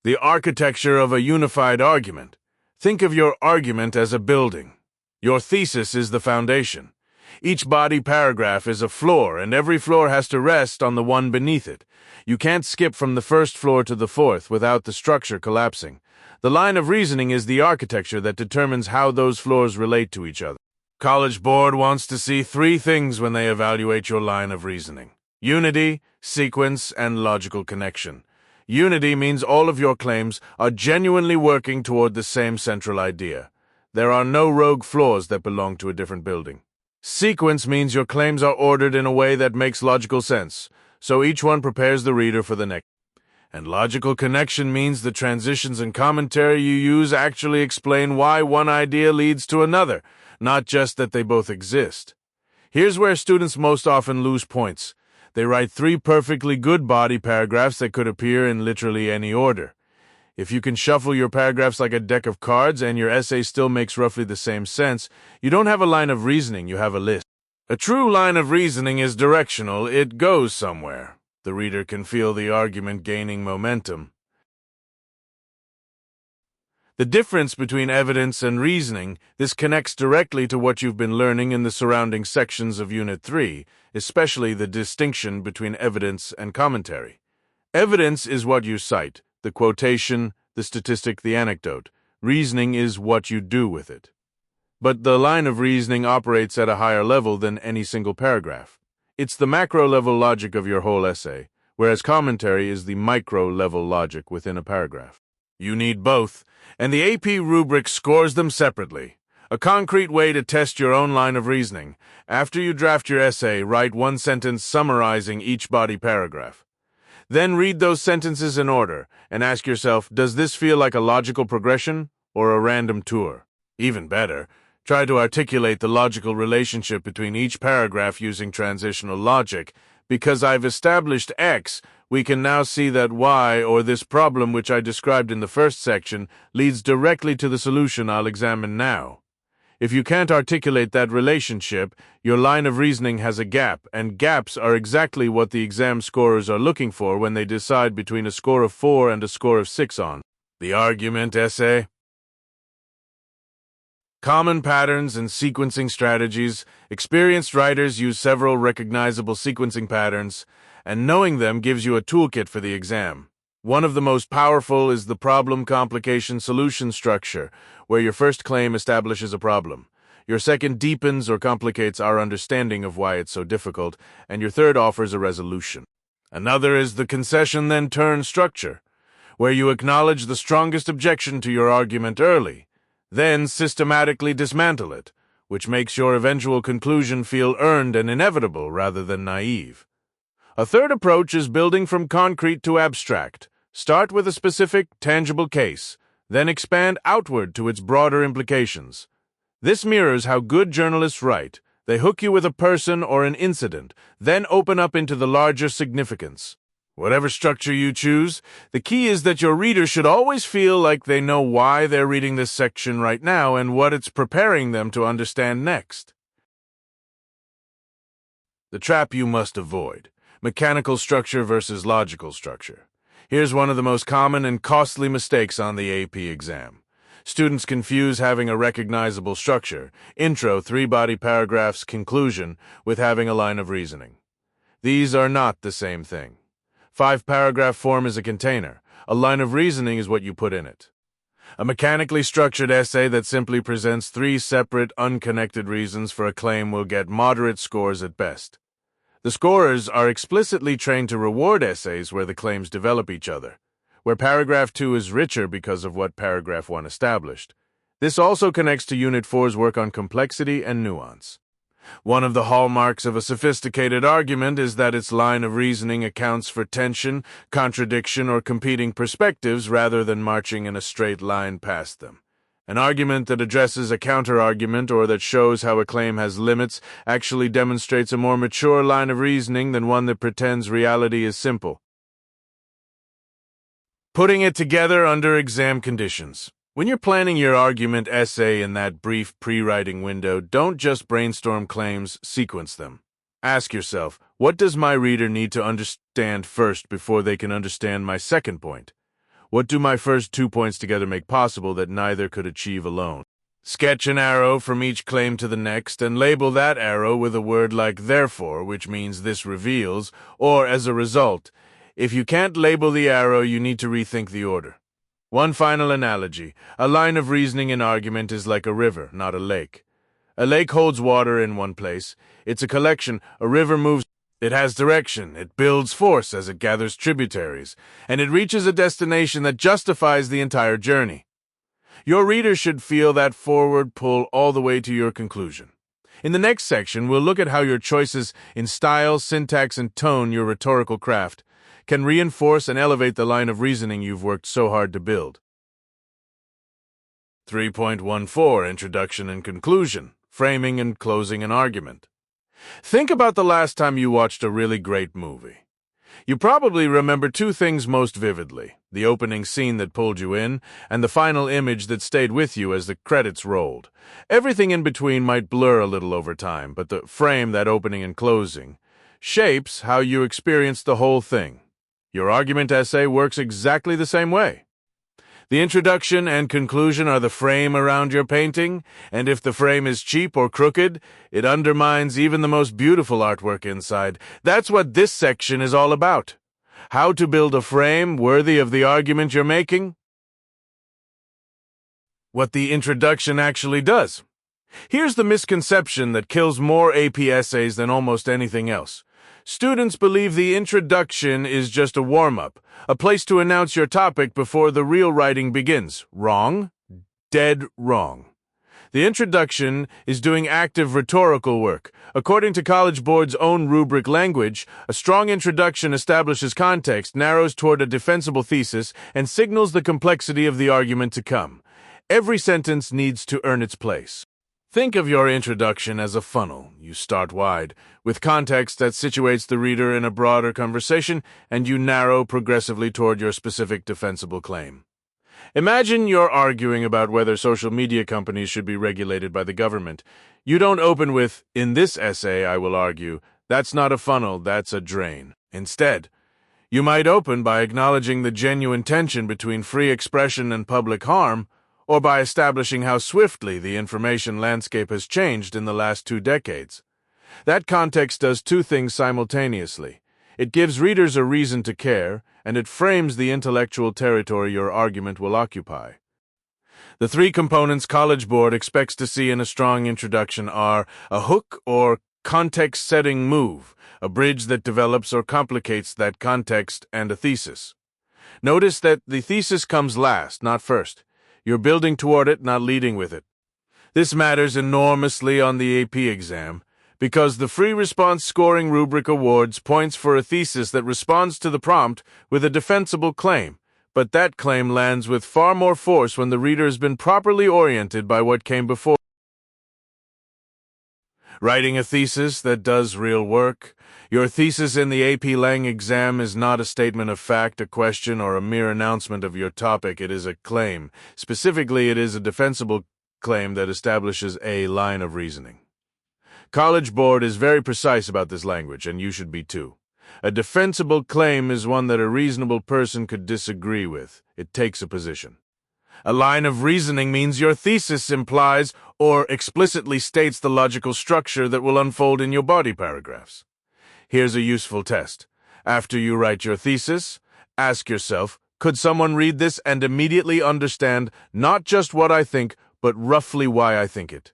The architecture of a unified argument. Think of your argument as a building. Your thesis is the foundation. Each body paragraph is a floor, and every floor has to rest on the one beneath it. You can't skip from the first floor to the fourth without the structure collapsing. The line of reasoning is the architecture that determines how those floors relate to each other. College Board wants to see 3 things when they evaluate your line of reasoning: unity, sequence, and logical connection. Unity means all of your claims are genuinely working toward the same central idea. There are no rogue floors that belong to a different building. Sequence means your claims are ordered in a way that makes logical sense, so each one prepares the reader for the next. And logical connection means the transitions and commentary you use actually explain why one idea leads to another, not just that they both exist. Here's where students most often lose points. They write 3 perfectly good body paragraphs that could appear in literally any order. If you can shuffle your paragraphs like a deck of cards and your essay still makes roughly the same sense, you don't have a line of reasoning, you have a list. A true line of reasoning is directional, it goes somewhere. The reader can feel the argument gaining momentum. The difference between evidence and reasoning, this connects directly to what you've been learning in the surrounding sections of Unit 3, especially the distinction between evidence and commentary. Evidence is what you cite, the quotation, the statistic, the anecdote. Reasoning is what you do with it. but the line of reasoning operates at a higher level than any single paragraph. It's the macro-level logic of your whole essay, whereas commentary is the micro-level logic within a paragraph. You need both, and the AP rubric scores them separately. A concrete way to test your own line of reasoning. After you draft your essay, write one sentence summarizing each body paragraph. Then read those sentences in order and ask yourself, does this feel like a logical progression or a random tour? Even better, try to articulate the logical relationship between each paragraph using transitional logic. Because I've established X, we can now see that Y, or this problem which I described in the first section, leads directly to the solution I'll examine now. If you can't articulate that relationship, your line of reasoning has a gap, and gaps are exactly what the exam scorers are looking for when they decide between a score of 4 and a score of 6 on the argument essay. Common patterns and sequencing strategies. Experienced writers use several recognizable sequencing patterns, and knowing them gives you a toolkit for the exam. One of the most powerful is the problem-complication-solution structure, where your first claim establishes a problem. Your second deepens or complicates our understanding of why it's so difficult, and your third offers a resolution. Another is the concession-then-turn structure, where you acknowledge the strongest objection to your argument early, then systematically dismantle it, which makes your eventual conclusion feel earned and inevitable rather than naive. A third approach is building from concrete to abstract. Start with a specific, tangible case, then expand outward to its broader implications. This mirrors how good journalists write. They hook you with a person or an incident, then open up into the larger significance. Whatever structure you choose, the key is that your reader should always feel like they know why they're reading this section right now and what it's preparing them to understand next. The trap you must avoid. Mechanical structure versus logical structure. Here's one of the most common and costly mistakes on the AP exam. Students confuse having a recognizable structure, intro, 3-body paragraphs, conclusion, with having a line of reasoning. These are not the same thing. 5-paragraph form is a container. A line of reasoning is what you put in it. A mechanically structured essay that simply presents 3 separate, unconnected reasons for a claim will get moderate scores at best. The scorers are explicitly trained to reward essays where the claims develop each other, where paragraph 2 is richer because of what paragraph 1 established. This also connects to Unit 4's work on complexity and nuance. One of the hallmarks of a sophisticated argument is that its line of reasoning accounts for tension, contradiction, or competing perspectives rather than marching in a straight line past them. An argument that addresses a counter-argument or that shows how a claim has limits actually demonstrates a more mature line of reasoning than one that pretends reality is simple. Putting it together under exam conditions. When you're planning your argument essay in that brief pre-writing window, don't just brainstorm claims, sequence them. Ask yourself, what does my reader need to understand first before they can understand my second point? What do my first 2 points together make possible that neither could achieve alone? Sketch an arrow from each claim to the next and label that arrow with a word like therefore, which means this reveals, or as a result. If you can't label the arrow, you need to rethink the order. One final analogy. A line of reasoning in argument is like a river, not a lake. A lake holds water in one place. It's a collection. A river moves. It has direction, it builds force as it gathers tributaries, and it reaches a destination that justifies the entire journey. Your reader should feel that forward pull all the way to your conclusion. In the next section, we'll look at how your choices in style, syntax, and tone, your rhetorical craft, can reinforce and elevate the line of reasoning you've worked so hard to build. 3.14 Introduction and Conclusion. Framing and closing an argument. Think about the last time you watched a really great movie. You probably remember 2 things most vividly: the opening scene that pulled you in, and the final image that stayed with you as the credits rolled. Everything in between might blur a little over time, but the frame, that opening and closing, shapes how you experience the whole thing. Your argument essay works exactly the same way. The introduction and conclusion are the frame around your painting, and if the frame is cheap or crooked, it undermines even the most beautiful artwork inside. That's what this section is all about. How to build a frame worthy of the argument you're making. What the introduction actually does. Here's the misconception that kills more AP essays than almost anything else. Students believe the introduction is just a warm-up, a place to announce your topic before the real writing begins. Wrong. Dead wrong. The introduction is doing active rhetorical work. According to College Board's own rubric language, a strong introduction establishes context, narrows toward a defensible thesis, and signals the complexity of the argument to come. Every sentence needs to earn its place. Think of your introduction as a funnel. You start wide, with context that situates the reader in a broader conversation, and you narrow progressively toward your specific defensible claim. Imagine you're arguing about whether social media companies should be regulated by the government. You don't open with, "In this essay, I will argue." That's not a funnel, that's a drain. Instead, you might open by acknowledging the genuine tension between free expression and public harm, or by establishing how swiftly the information landscape has changed in the last 2 decades. That context does 2 things simultaneously. It gives readers a reason to care, and it frames the intellectual territory your argument will occupy. The 3 components College Board expects to see in a strong introduction are a hook or context-setting move, a bridge that develops or complicates that context, and a thesis. Notice that the thesis comes last, not first. You're building toward it, not leading with it. This matters enormously on the AP exam, because the free response scoring rubric awards points for a thesis that responds to the prompt with a defensible claim, but that claim lands with far more force when the reader has been properly oriented by what came before. Writing a thesis that does real work. Your thesis in the AP Lang exam is not a statement of fact, a question, or a mere announcement of your topic. It is a claim. Specifically, it is a defensible claim that establishes a line of reasoning. College Board is very precise about this language, and you should be too. A defensible claim is one that a reasonable person could disagree with. It takes a position. A line of reasoning means your thesis implies or explicitly states the logical structure that will unfold in your body paragraphs. Here's a useful test. After you write your thesis, ask yourself, could someone read this and immediately understand not just what I think, but roughly why I think it?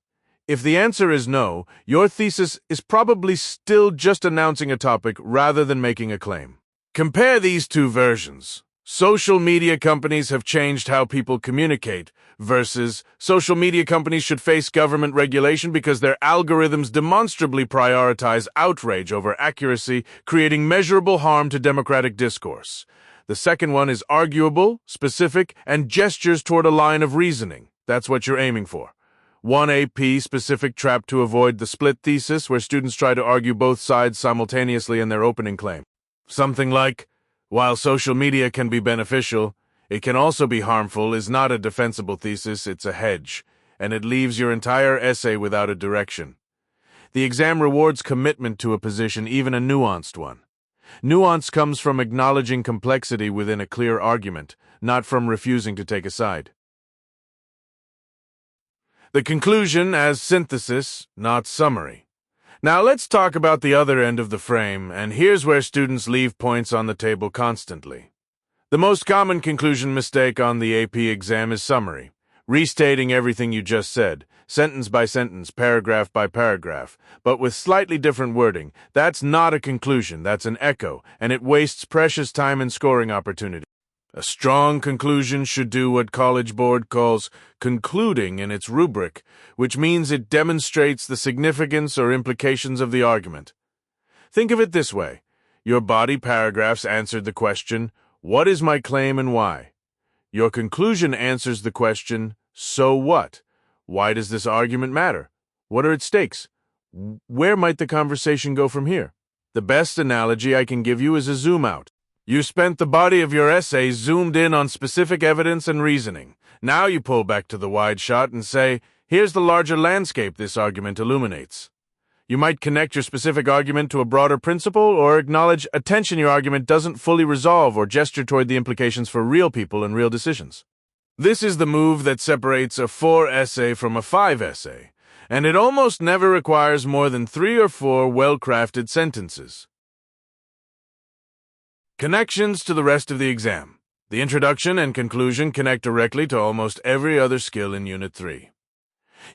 If the answer is no, your thesis is probably still just announcing a topic rather than making a claim. Compare these 2 versions. Social media companies have changed how people communicate versus social media companies should face government regulation because their algorithms demonstrably prioritize outrage over accuracy, creating measurable harm to democratic discourse. The second one is arguable, specific, and gestures toward a line of reasoning. That's what you're aiming for. One AP-specific trap to avoid the split thesis where students try to argue both sides simultaneously in their opening claim. Something like, while social media can be beneficial, it can also be harmful is not a defensible thesis, it's a hedge, and it leaves your entire essay without a direction. The exam rewards commitment to a position, even a nuanced one. Nuance comes from acknowledging complexity within a clear argument, not from refusing to take a side. The conclusion as synthesis, not summary. Now let's talk about the other end of the frame, and here's where students leave points on the table constantly. The most common conclusion mistake on the AP exam is summary, restating everything you just said, sentence by sentence, paragraph by paragraph, but with slightly different wording. That's not a conclusion, that's an echo, and it wastes precious time and scoring opportunity. A strong conclusion should do what College Board calls concluding in its rubric, which means it demonstrates the significance or implications of the argument. Think of it this way. Your body paragraphs answered the question, what is my claim and why? Your conclusion answers the question, so what? Why does this argument matter? What are its stakes? Where might the conversation go from here? The best analogy I can give you is a zoom out. You spent the body of your essay zoomed in on specific evidence and reasoning. Now you pull back to the wide shot and say, here's the larger landscape this argument illuminates. You might connect your specific argument to a broader principle or acknowledge a tension your argument doesn't fully resolve or gesture toward the implications for real people and real decisions. This is the move that separates a 4 essay from a 5 essay, and it almost never requires more than 3 or 4 well-crafted sentences. Connections to the rest of the exam. The introduction and conclusion connect directly to almost every other skill in Unit 3.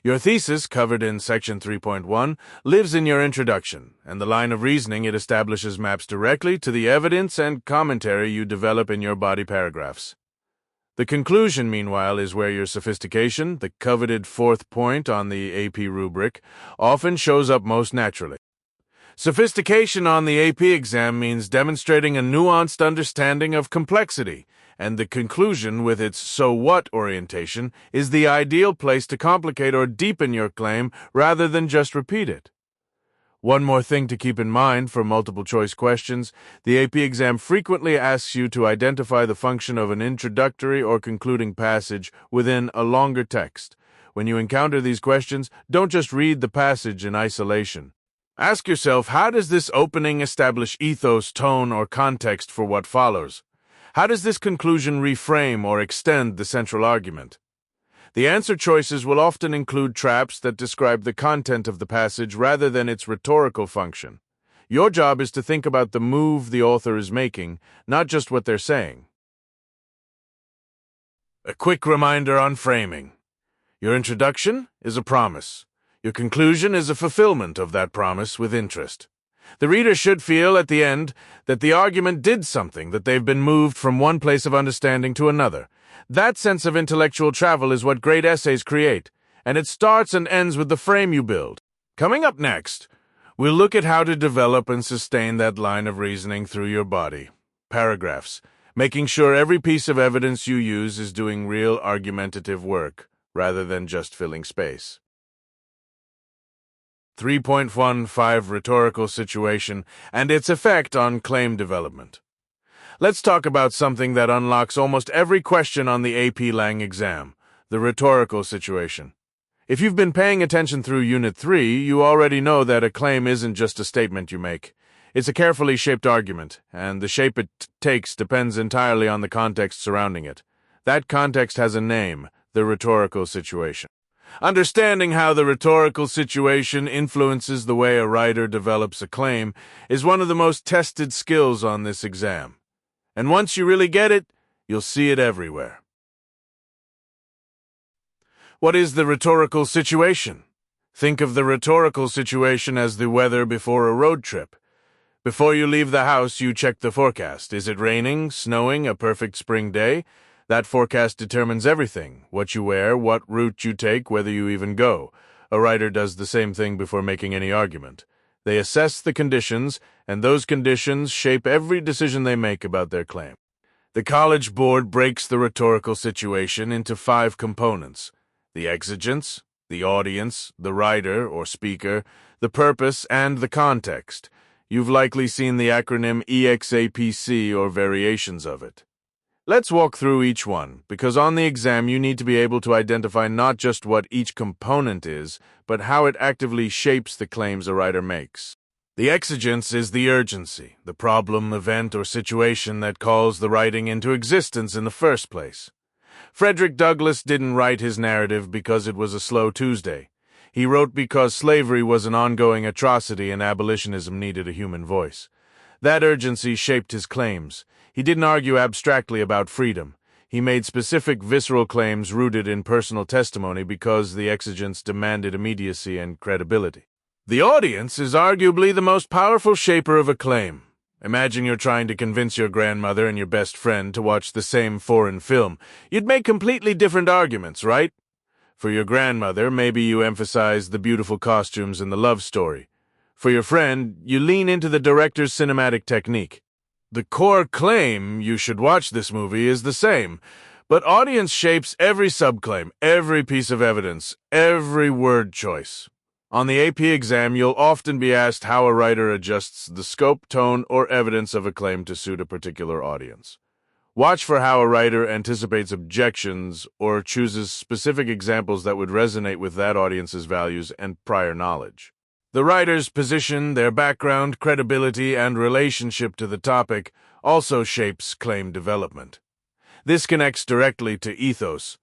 Your thesis, covered in Section 3.1, lives in your introduction, and the line of reasoning it establishes maps directly to the evidence and commentary you develop in your body paragraphs. The conclusion, meanwhile, is where your sophistication, the coveted fourth point on the AP rubric, often shows up most naturally. Sophistication on the AP exam means demonstrating a nuanced understanding of complexity, and the conclusion with its so what orientation is the ideal place to complicate or deepen your claim rather than just repeat it. One more thing to keep in mind for multiple-choice questions, the AP exam frequently asks you to identify the function of an introductory or concluding passage within a longer text. When you encounter these questions, don't just read the passage in isolation. Ask yourself, how does this opening establish ethos, tone, or context for what follows? How does this conclusion reframe or extend the central argument? The answer choices will often include traps that describe the content of the passage rather than its rhetorical function. Your job is to think about the move the author is making, not just what they're saying. A quick reminder on framing. Your introduction is a promise. Your conclusion is a fulfillment of that promise with interest. The reader should feel at the end that the argument did something, that they've been moved from one place of understanding to another. That sense of intellectual travel is what great essays create, and it starts and ends with the frame you build. Coming up next, we'll look at how to develop and sustain that line of reasoning through your body. Paragraphs, making sure every piece of evidence you use is doing real argumentative work, rather than just filling space. 3.15 Rhetorical situation and its effect on claim development. Let's talk about something that unlocks almost every question on the AP Lang exam, the rhetorical situation. If you've been paying attention through Unit 3, you already know that a claim isn't just a statement you make. It's a carefully shaped argument, and the shape it takes depends entirely on the context surrounding it. That context has a name, the rhetorical situation. Understanding how the rhetorical situation influences the way a writer develops a claim is one of the most tested skills on this exam. And once you really get it, you'll see it everywhere. What is the rhetorical situation? Think of the rhetorical situation as the weather before a road trip. Before you leave the house, you check the forecast. Is it raining, snowing, a perfect spring day? That forecast determines everything: what you wear, what route you take, whether you even go. A writer does the same thing before making any argument. They assess the conditions, and those conditions shape every decision they make about their claim. The College Board breaks the rhetorical situation into 5 components: the exigence, the audience, the writer or speaker, the purpose, and the context. You've likely seen the acronym EXAPC or variations of it. Let's walk through each one, because on the exam you need to be able to identify not just what each component is, but how it actively shapes the claims a writer makes. The exigence is the urgency, the problem, event, or situation that calls the writing into existence in the first place. Frederick Douglass didn't write his narrative because it was a slow Tuesday. He wrote because slavery was an ongoing atrocity and abolitionism needed a human voice. That urgency shaped his claims. He didn't argue abstractly about freedom. He made specific visceral claims rooted in personal testimony because the exigence demanded immediacy and credibility. The audience is arguably the most powerful shaper of a claim. Imagine you're trying to convince your grandmother and your best friend to watch the same foreign film. You'd make completely different arguments, right? For your grandmother, maybe you emphasize the beautiful costumes and the love story. For your friend, you lean into the director's cinematic technique. The core claim, you should watch this movie, is the same, but audience shapes every subclaim, every piece of evidence, every word choice. On the AP exam, you'll often be asked how a writer adjusts the scope, tone, or evidence of a claim to suit a particular audience. Watch for how a writer anticipates objections or chooses specific examples that would resonate with that audience's values and prior knowledge. The writer's position, their background, credibility, and relationship to the topic also shapes claim development. This connects directly to ethos.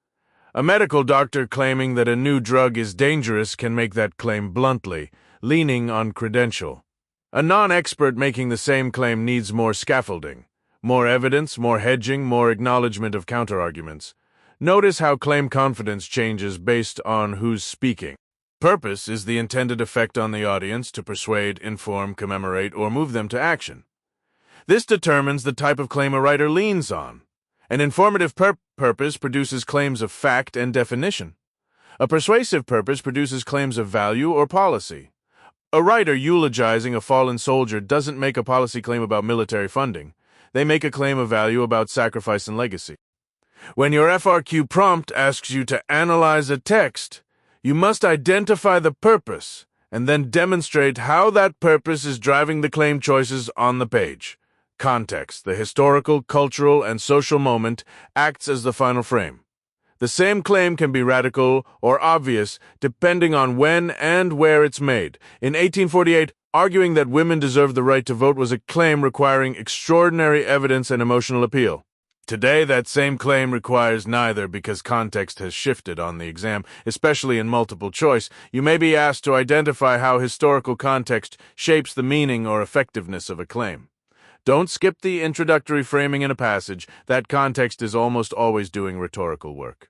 A medical doctor claiming that a new drug is dangerous can make that claim bluntly, leaning on credential. A non-expert making the same claim needs more scaffolding, more evidence, more hedging, more acknowledgement of counterarguments. Notice how claim confidence changes based on who's speaking. Purpose is the intended effect on the audience to persuade, inform, commemorate, or move them to action. This determines the type of claim a writer leans on. An informative purpose produces claims of fact and definition. A persuasive purpose produces claims of value or policy. A writer eulogizing a fallen soldier doesn't make a policy claim about military funding. They make a claim of value about sacrifice and legacy. When your FRQ prompt asks you to analyze a text, you must identify the purpose and then demonstrate how that purpose is driving the claim choices on the page. Context, the historical, cultural, and social moment, acts as the final frame. The same claim can be radical or obvious depending on when and where it's made. In 1848, arguing that women deserved the right to vote was a claim requiring extraordinary evidence and emotional appeal. Today, that same claim requires neither because context has shifted on the exam, especially in multiple choice. You may be asked to identify how historical context shapes the meaning or effectiveness of a claim. Don't skip the introductory framing in a passage. That context is almost always doing rhetorical work.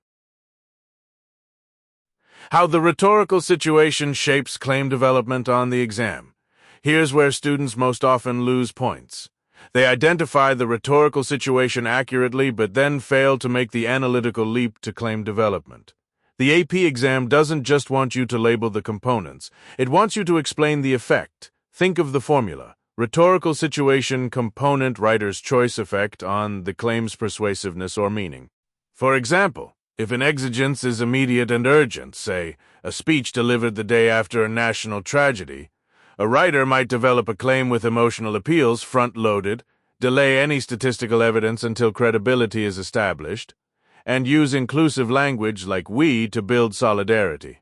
How the rhetorical situation shapes claim development on the exam. Here's where students most often lose points. They identify the rhetorical situation accurately but then fail to make the analytical leap to claim development. The AP exam doesn't just want you to label the components. It wants you to explain the effect. Think of the formula. Rhetorical situation component writer's choice effect on the claim's persuasiveness or meaning. For example, if an exigence is immediate and urgent, say, a speech delivered the day after a national tragedy, a writer might develop a claim with emotional appeals front-loaded, delay any statistical evidence until credibility is established, and use inclusive language like we to build solidarity.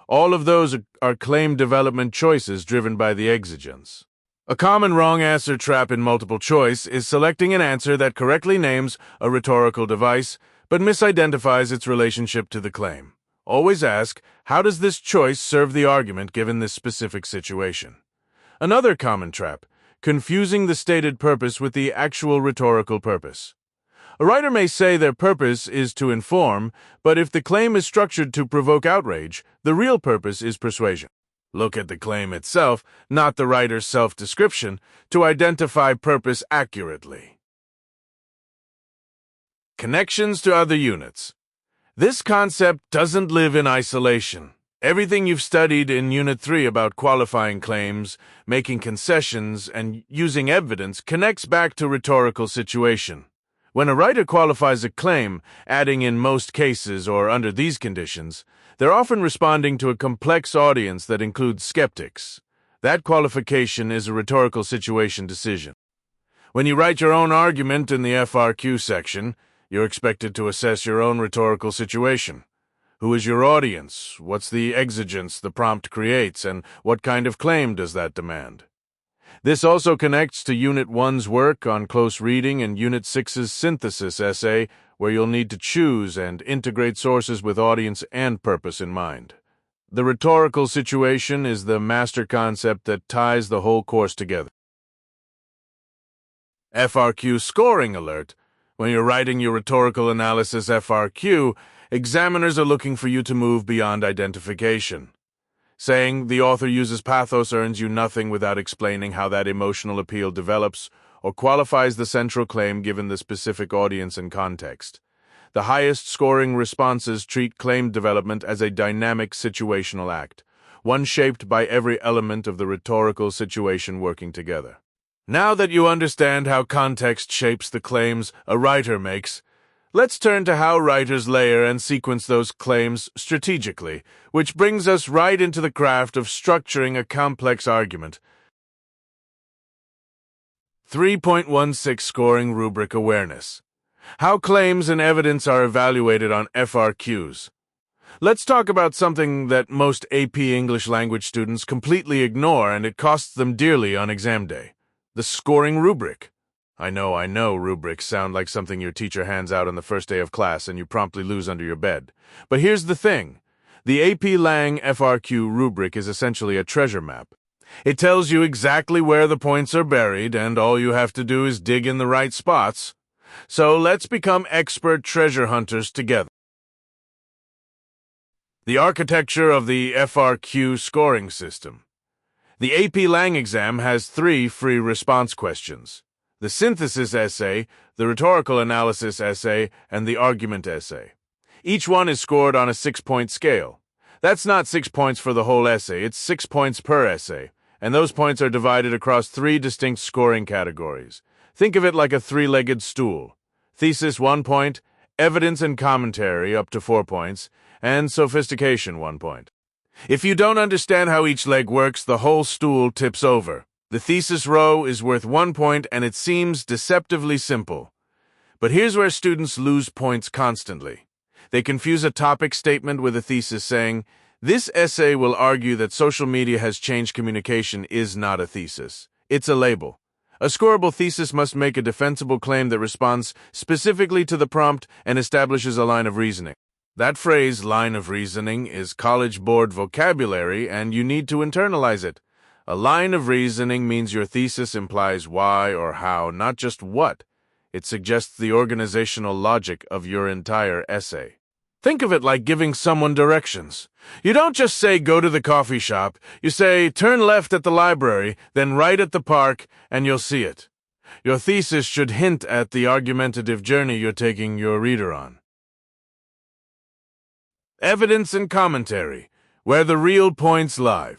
All of those are claim development choices driven by the exigence. A common wrong answer trap in multiple choice is selecting an answer that correctly names a rhetorical device but misidentifies its relationship to the claim. Always ask, how does this choice serve the argument given this specific situation? Another common trap, confusing the stated purpose with the actual rhetorical purpose. A writer may say their purpose is to inform, but if the claim is structured to provoke outrage, the real purpose is persuasion. Look at the claim itself, not the writer's self-description, to identify purpose accurately. Connections to other units. This concept doesn't live in isolation. Everything you've studied in Unit 3 about qualifying claims, making concessions, and using evidence connects back to rhetorical situation. When a writer qualifies a claim, adding in most cases or under these conditions, they're often responding to a complex audience that includes skeptics. That qualification is a rhetorical situation decision. When you write your own argument in the FRQ section, you're expected to assess your own rhetorical situation. Who is your audience? What's the exigence the prompt creates, and what kind of claim does that demand? This also connects to Unit 1's work on close reading and Unit 6's synthesis essay, where you'll need to choose and integrate sources with audience and purpose in mind. The rhetorical situation is the master concept that ties the whole course together. FRQ scoring alert. When you're writing your rhetorical analysis FRQ, examiners are looking for you to move beyond identification. Saying the author uses pathos earns you nothing without explaining how that emotional appeal develops or qualifies the central claim given the specific audience and context. The highest scoring responses treat claim development as a dynamic situational act, one shaped by every element of the rhetorical situation working together. Now that you understand how context shapes the claims a writer makes, let's turn to how writers layer and sequence those claims strategically, which brings us right into the craft of structuring a complex argument. 3.16 Scoring Rubric Awareness. How claims and evidence are evaluated on FRQs. Let's talk about something that most AP English language students completely ignore, and it costs them dearly on exam day. The scoring rubric. I know, rubrics sound like something your teacher hands out on the first day of class and you promptly lose under your bed. But here's the thing. The AP Lang FRQ rubric is essentially a treasure map. It tells you exactly where the points are buried, and all you have to do is dig in the right spots. So let's become expert treasure hunters together. The architecture of the FRQ scoring system. The AP Lang exam has 3 free response questions: the synthesis essay, the rhetorical analysis essay, and the argument essay. Each one is scored on a 6-point scale. That's not 6 points for the whole essay, it's 6 points per essay, and those points are divided across 3 distinct scoring categories. Think of it like a 3-legged stool. Thesis 1 point, evidence and commentary up to 4 points, and sophistication 1 point. If you don't understand how each leg works, the whole stool tips over. The thesis row is worth 1 point, and it seems deceptively simple. But here's where students lose points constantly. They confuse a topic statement with a thesis saying, "This essay will argue that social media has changed communication" is not a thesis. It's a label. A scoreable thesis must make a defensible claim that responds specifically to the prompt and establishes a line of reasoning. That phrase, line of reasoning, is College Board vocabulary, and you need to internalize it. A line of reasoning means your thesis implies why or how, not just what. It suggests the organizational logic of your entire essay. Think of it like giving someone directions. You don't just say, "Go to the coffee shop." You say, "Turn left at the library, then right at the park, and you'll see it." Your thesis should hint at the argumentative journey you're taking your reader on. Evidence and commentary, where the real points lie.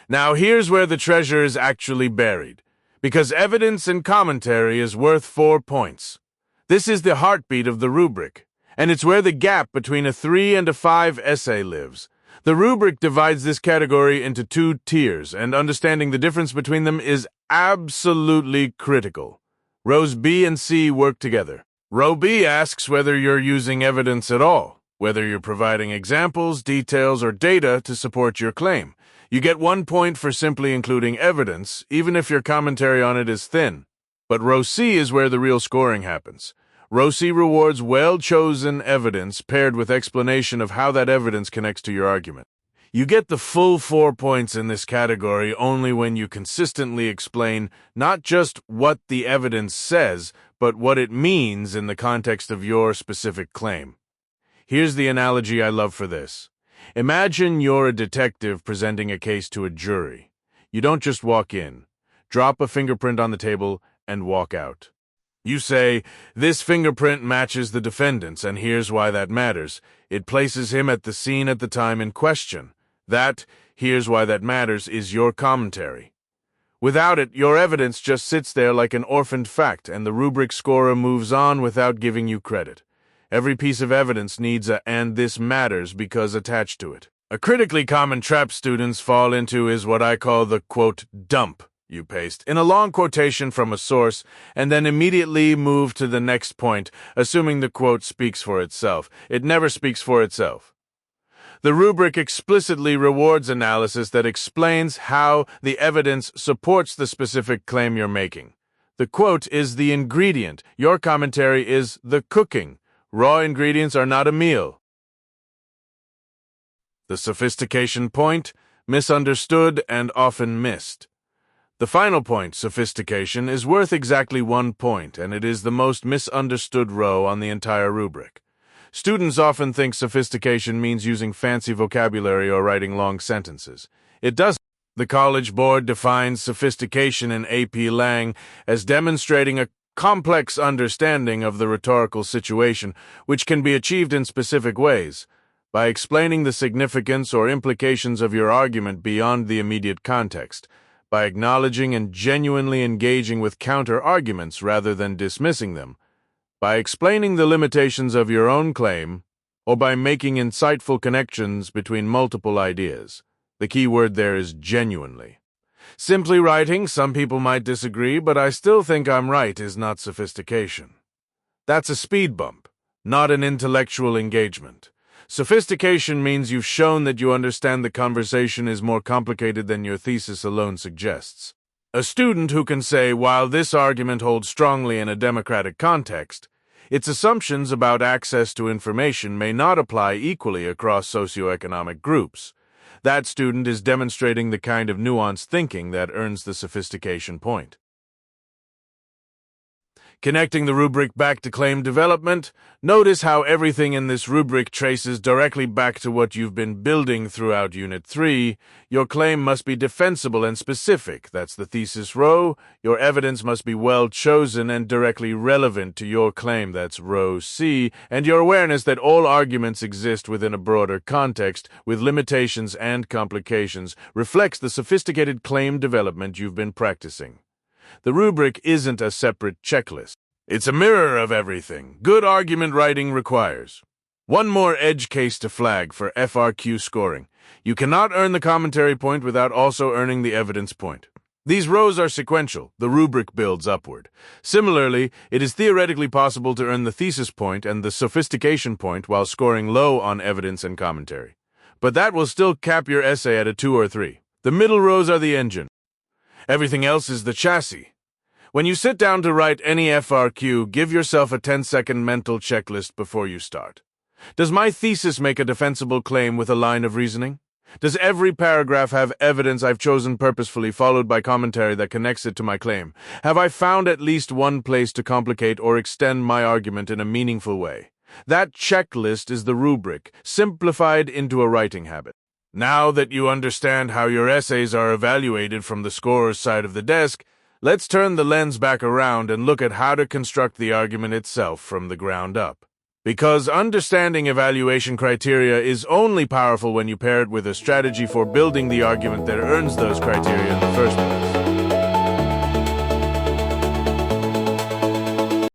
Now here's where the treasure is actually buried, because evidence and commentary is worth 4 points. This is the heartbeat of the rubric, and it's where the gap between a 3 and a 5 essay lives. The rubric divides this category into 2 tiers, and understanding the difference between them is absolutely critical. Rows B and C work together. Row B asks whether you're using evidence at all, whether you're providing examples, details, or data to support your claim. You get 1 point for simply including evidence, even if your commentary on it is thin. But row C is where the real scoring happens. Row C rewards well-chosen evidence paired with explanation of how that evidence connects to your argument. You get the full 4 points in this category only when you consistently explain not just what the evidence says, but what it means in the context of your specific claim. Here's the analogy I love for this. Imagine you're a detective presenting a case to a jury. You don't just walk in, drop a fingerprint on the table, and walk out. You say, "This fingerprint matches the defendant's, and here's why that matters. It places him at the scene at the time in question. That, here's why that matters, is your commentary." Without it, your evidence just sits there like an orphaned fact, and the rubric scorer moves on without giving you credit. Every piece of evidence needs a "and this matters" because attached to it. A critically common trap students fall into is what I call the, quote, dump you paste in a long quotation from a source and then immediately move to the next point, assuming the quote speaks for itself. It never speaks for itself. The rubric explicitly rewards analysis that explains how the evidence supports the specific claim you're making. The quote is the ingredient. Your commentary is the cooking. Raw ingredients are not a meal. The sophistication point, misunderstood and often missed. The final point, sophistication, is worth exactly 1 point, and it is the most misunderstood row on the entire rubric. Students often think sophistication means using fancy vocabulary or writing long sentences. It doesn't. The College Board defines sophistication in AP Lang as demonstrating a complex understanding of the rhetorical situation, which can be achieved in specific ways, by explaining the significance or implications of your argument beyond the immediate context, by acknowledging and genuinely engaging with counter-arguments rather than dismissing them, by explaining the limitations of your own claim, or by making insightful connections between multiple ideas. The key word there is genuinely. Simply writing, some people might disagree, but I still think I'm right, is not sophistication. That's a speed bump, not an intellectual engagement. Sophistication means you've shown that you understand the conversation is more complicated than your thesis alone suggests. A student who can say, while this argument holds strongly in a democratic context, its assumptions about access to information may not apply equally across socioeconomic groups. That student is demonstrating the kind of nuanced thinking that earns the sophistication point. Connecting the rubric back to claim development, notice how everything in this rubric traces directly back to what you've been building throughout Unit 3. Your claim must be defensible and specific. That's the thesis row. Your evidence must be well chosen and directly relevant to your claim. That's row C. And your awareness that all arguments exist within a broader context, with limitations and complications, reflects the sophisticated claim development you've been practicing. The rubric isn't a separate checklist. It's a mirror of everything good argument writing requires. One more edge case to flag for FRQ scoring. You cannot earn the commentary point without also earning the evidence point. These rows are sequential. The rubric builds upward. Similarly, it is theoretically possible to earn the thesis point and the sophistication point while scoring low on evidence and commentary. But that will still cap your essay at a 2 or 3. The middle rows are the engine. Everything else is the chassis. When you sit down to write any FRQ, give yourself a 10-second mental checklist before you start. Does my thesis make a defensible claim with a line of reasoning? Does every paragraph have evidence I've chosen purposefully followed by commentary that connects it to my claim? Have I found at least one place to complicate or extend my argument in a meaningful way? That checklist is the rubric, simplified into a writing habit. Now that you understand how your essays are evaluated from the scorer's side of the desk, let's turn the lens back around and look at how to construct the argument itself from the ground up. Because understanding evaluation criteria is only powerful when you pair it with a strategy for building the argument that earns those criteria in the first place.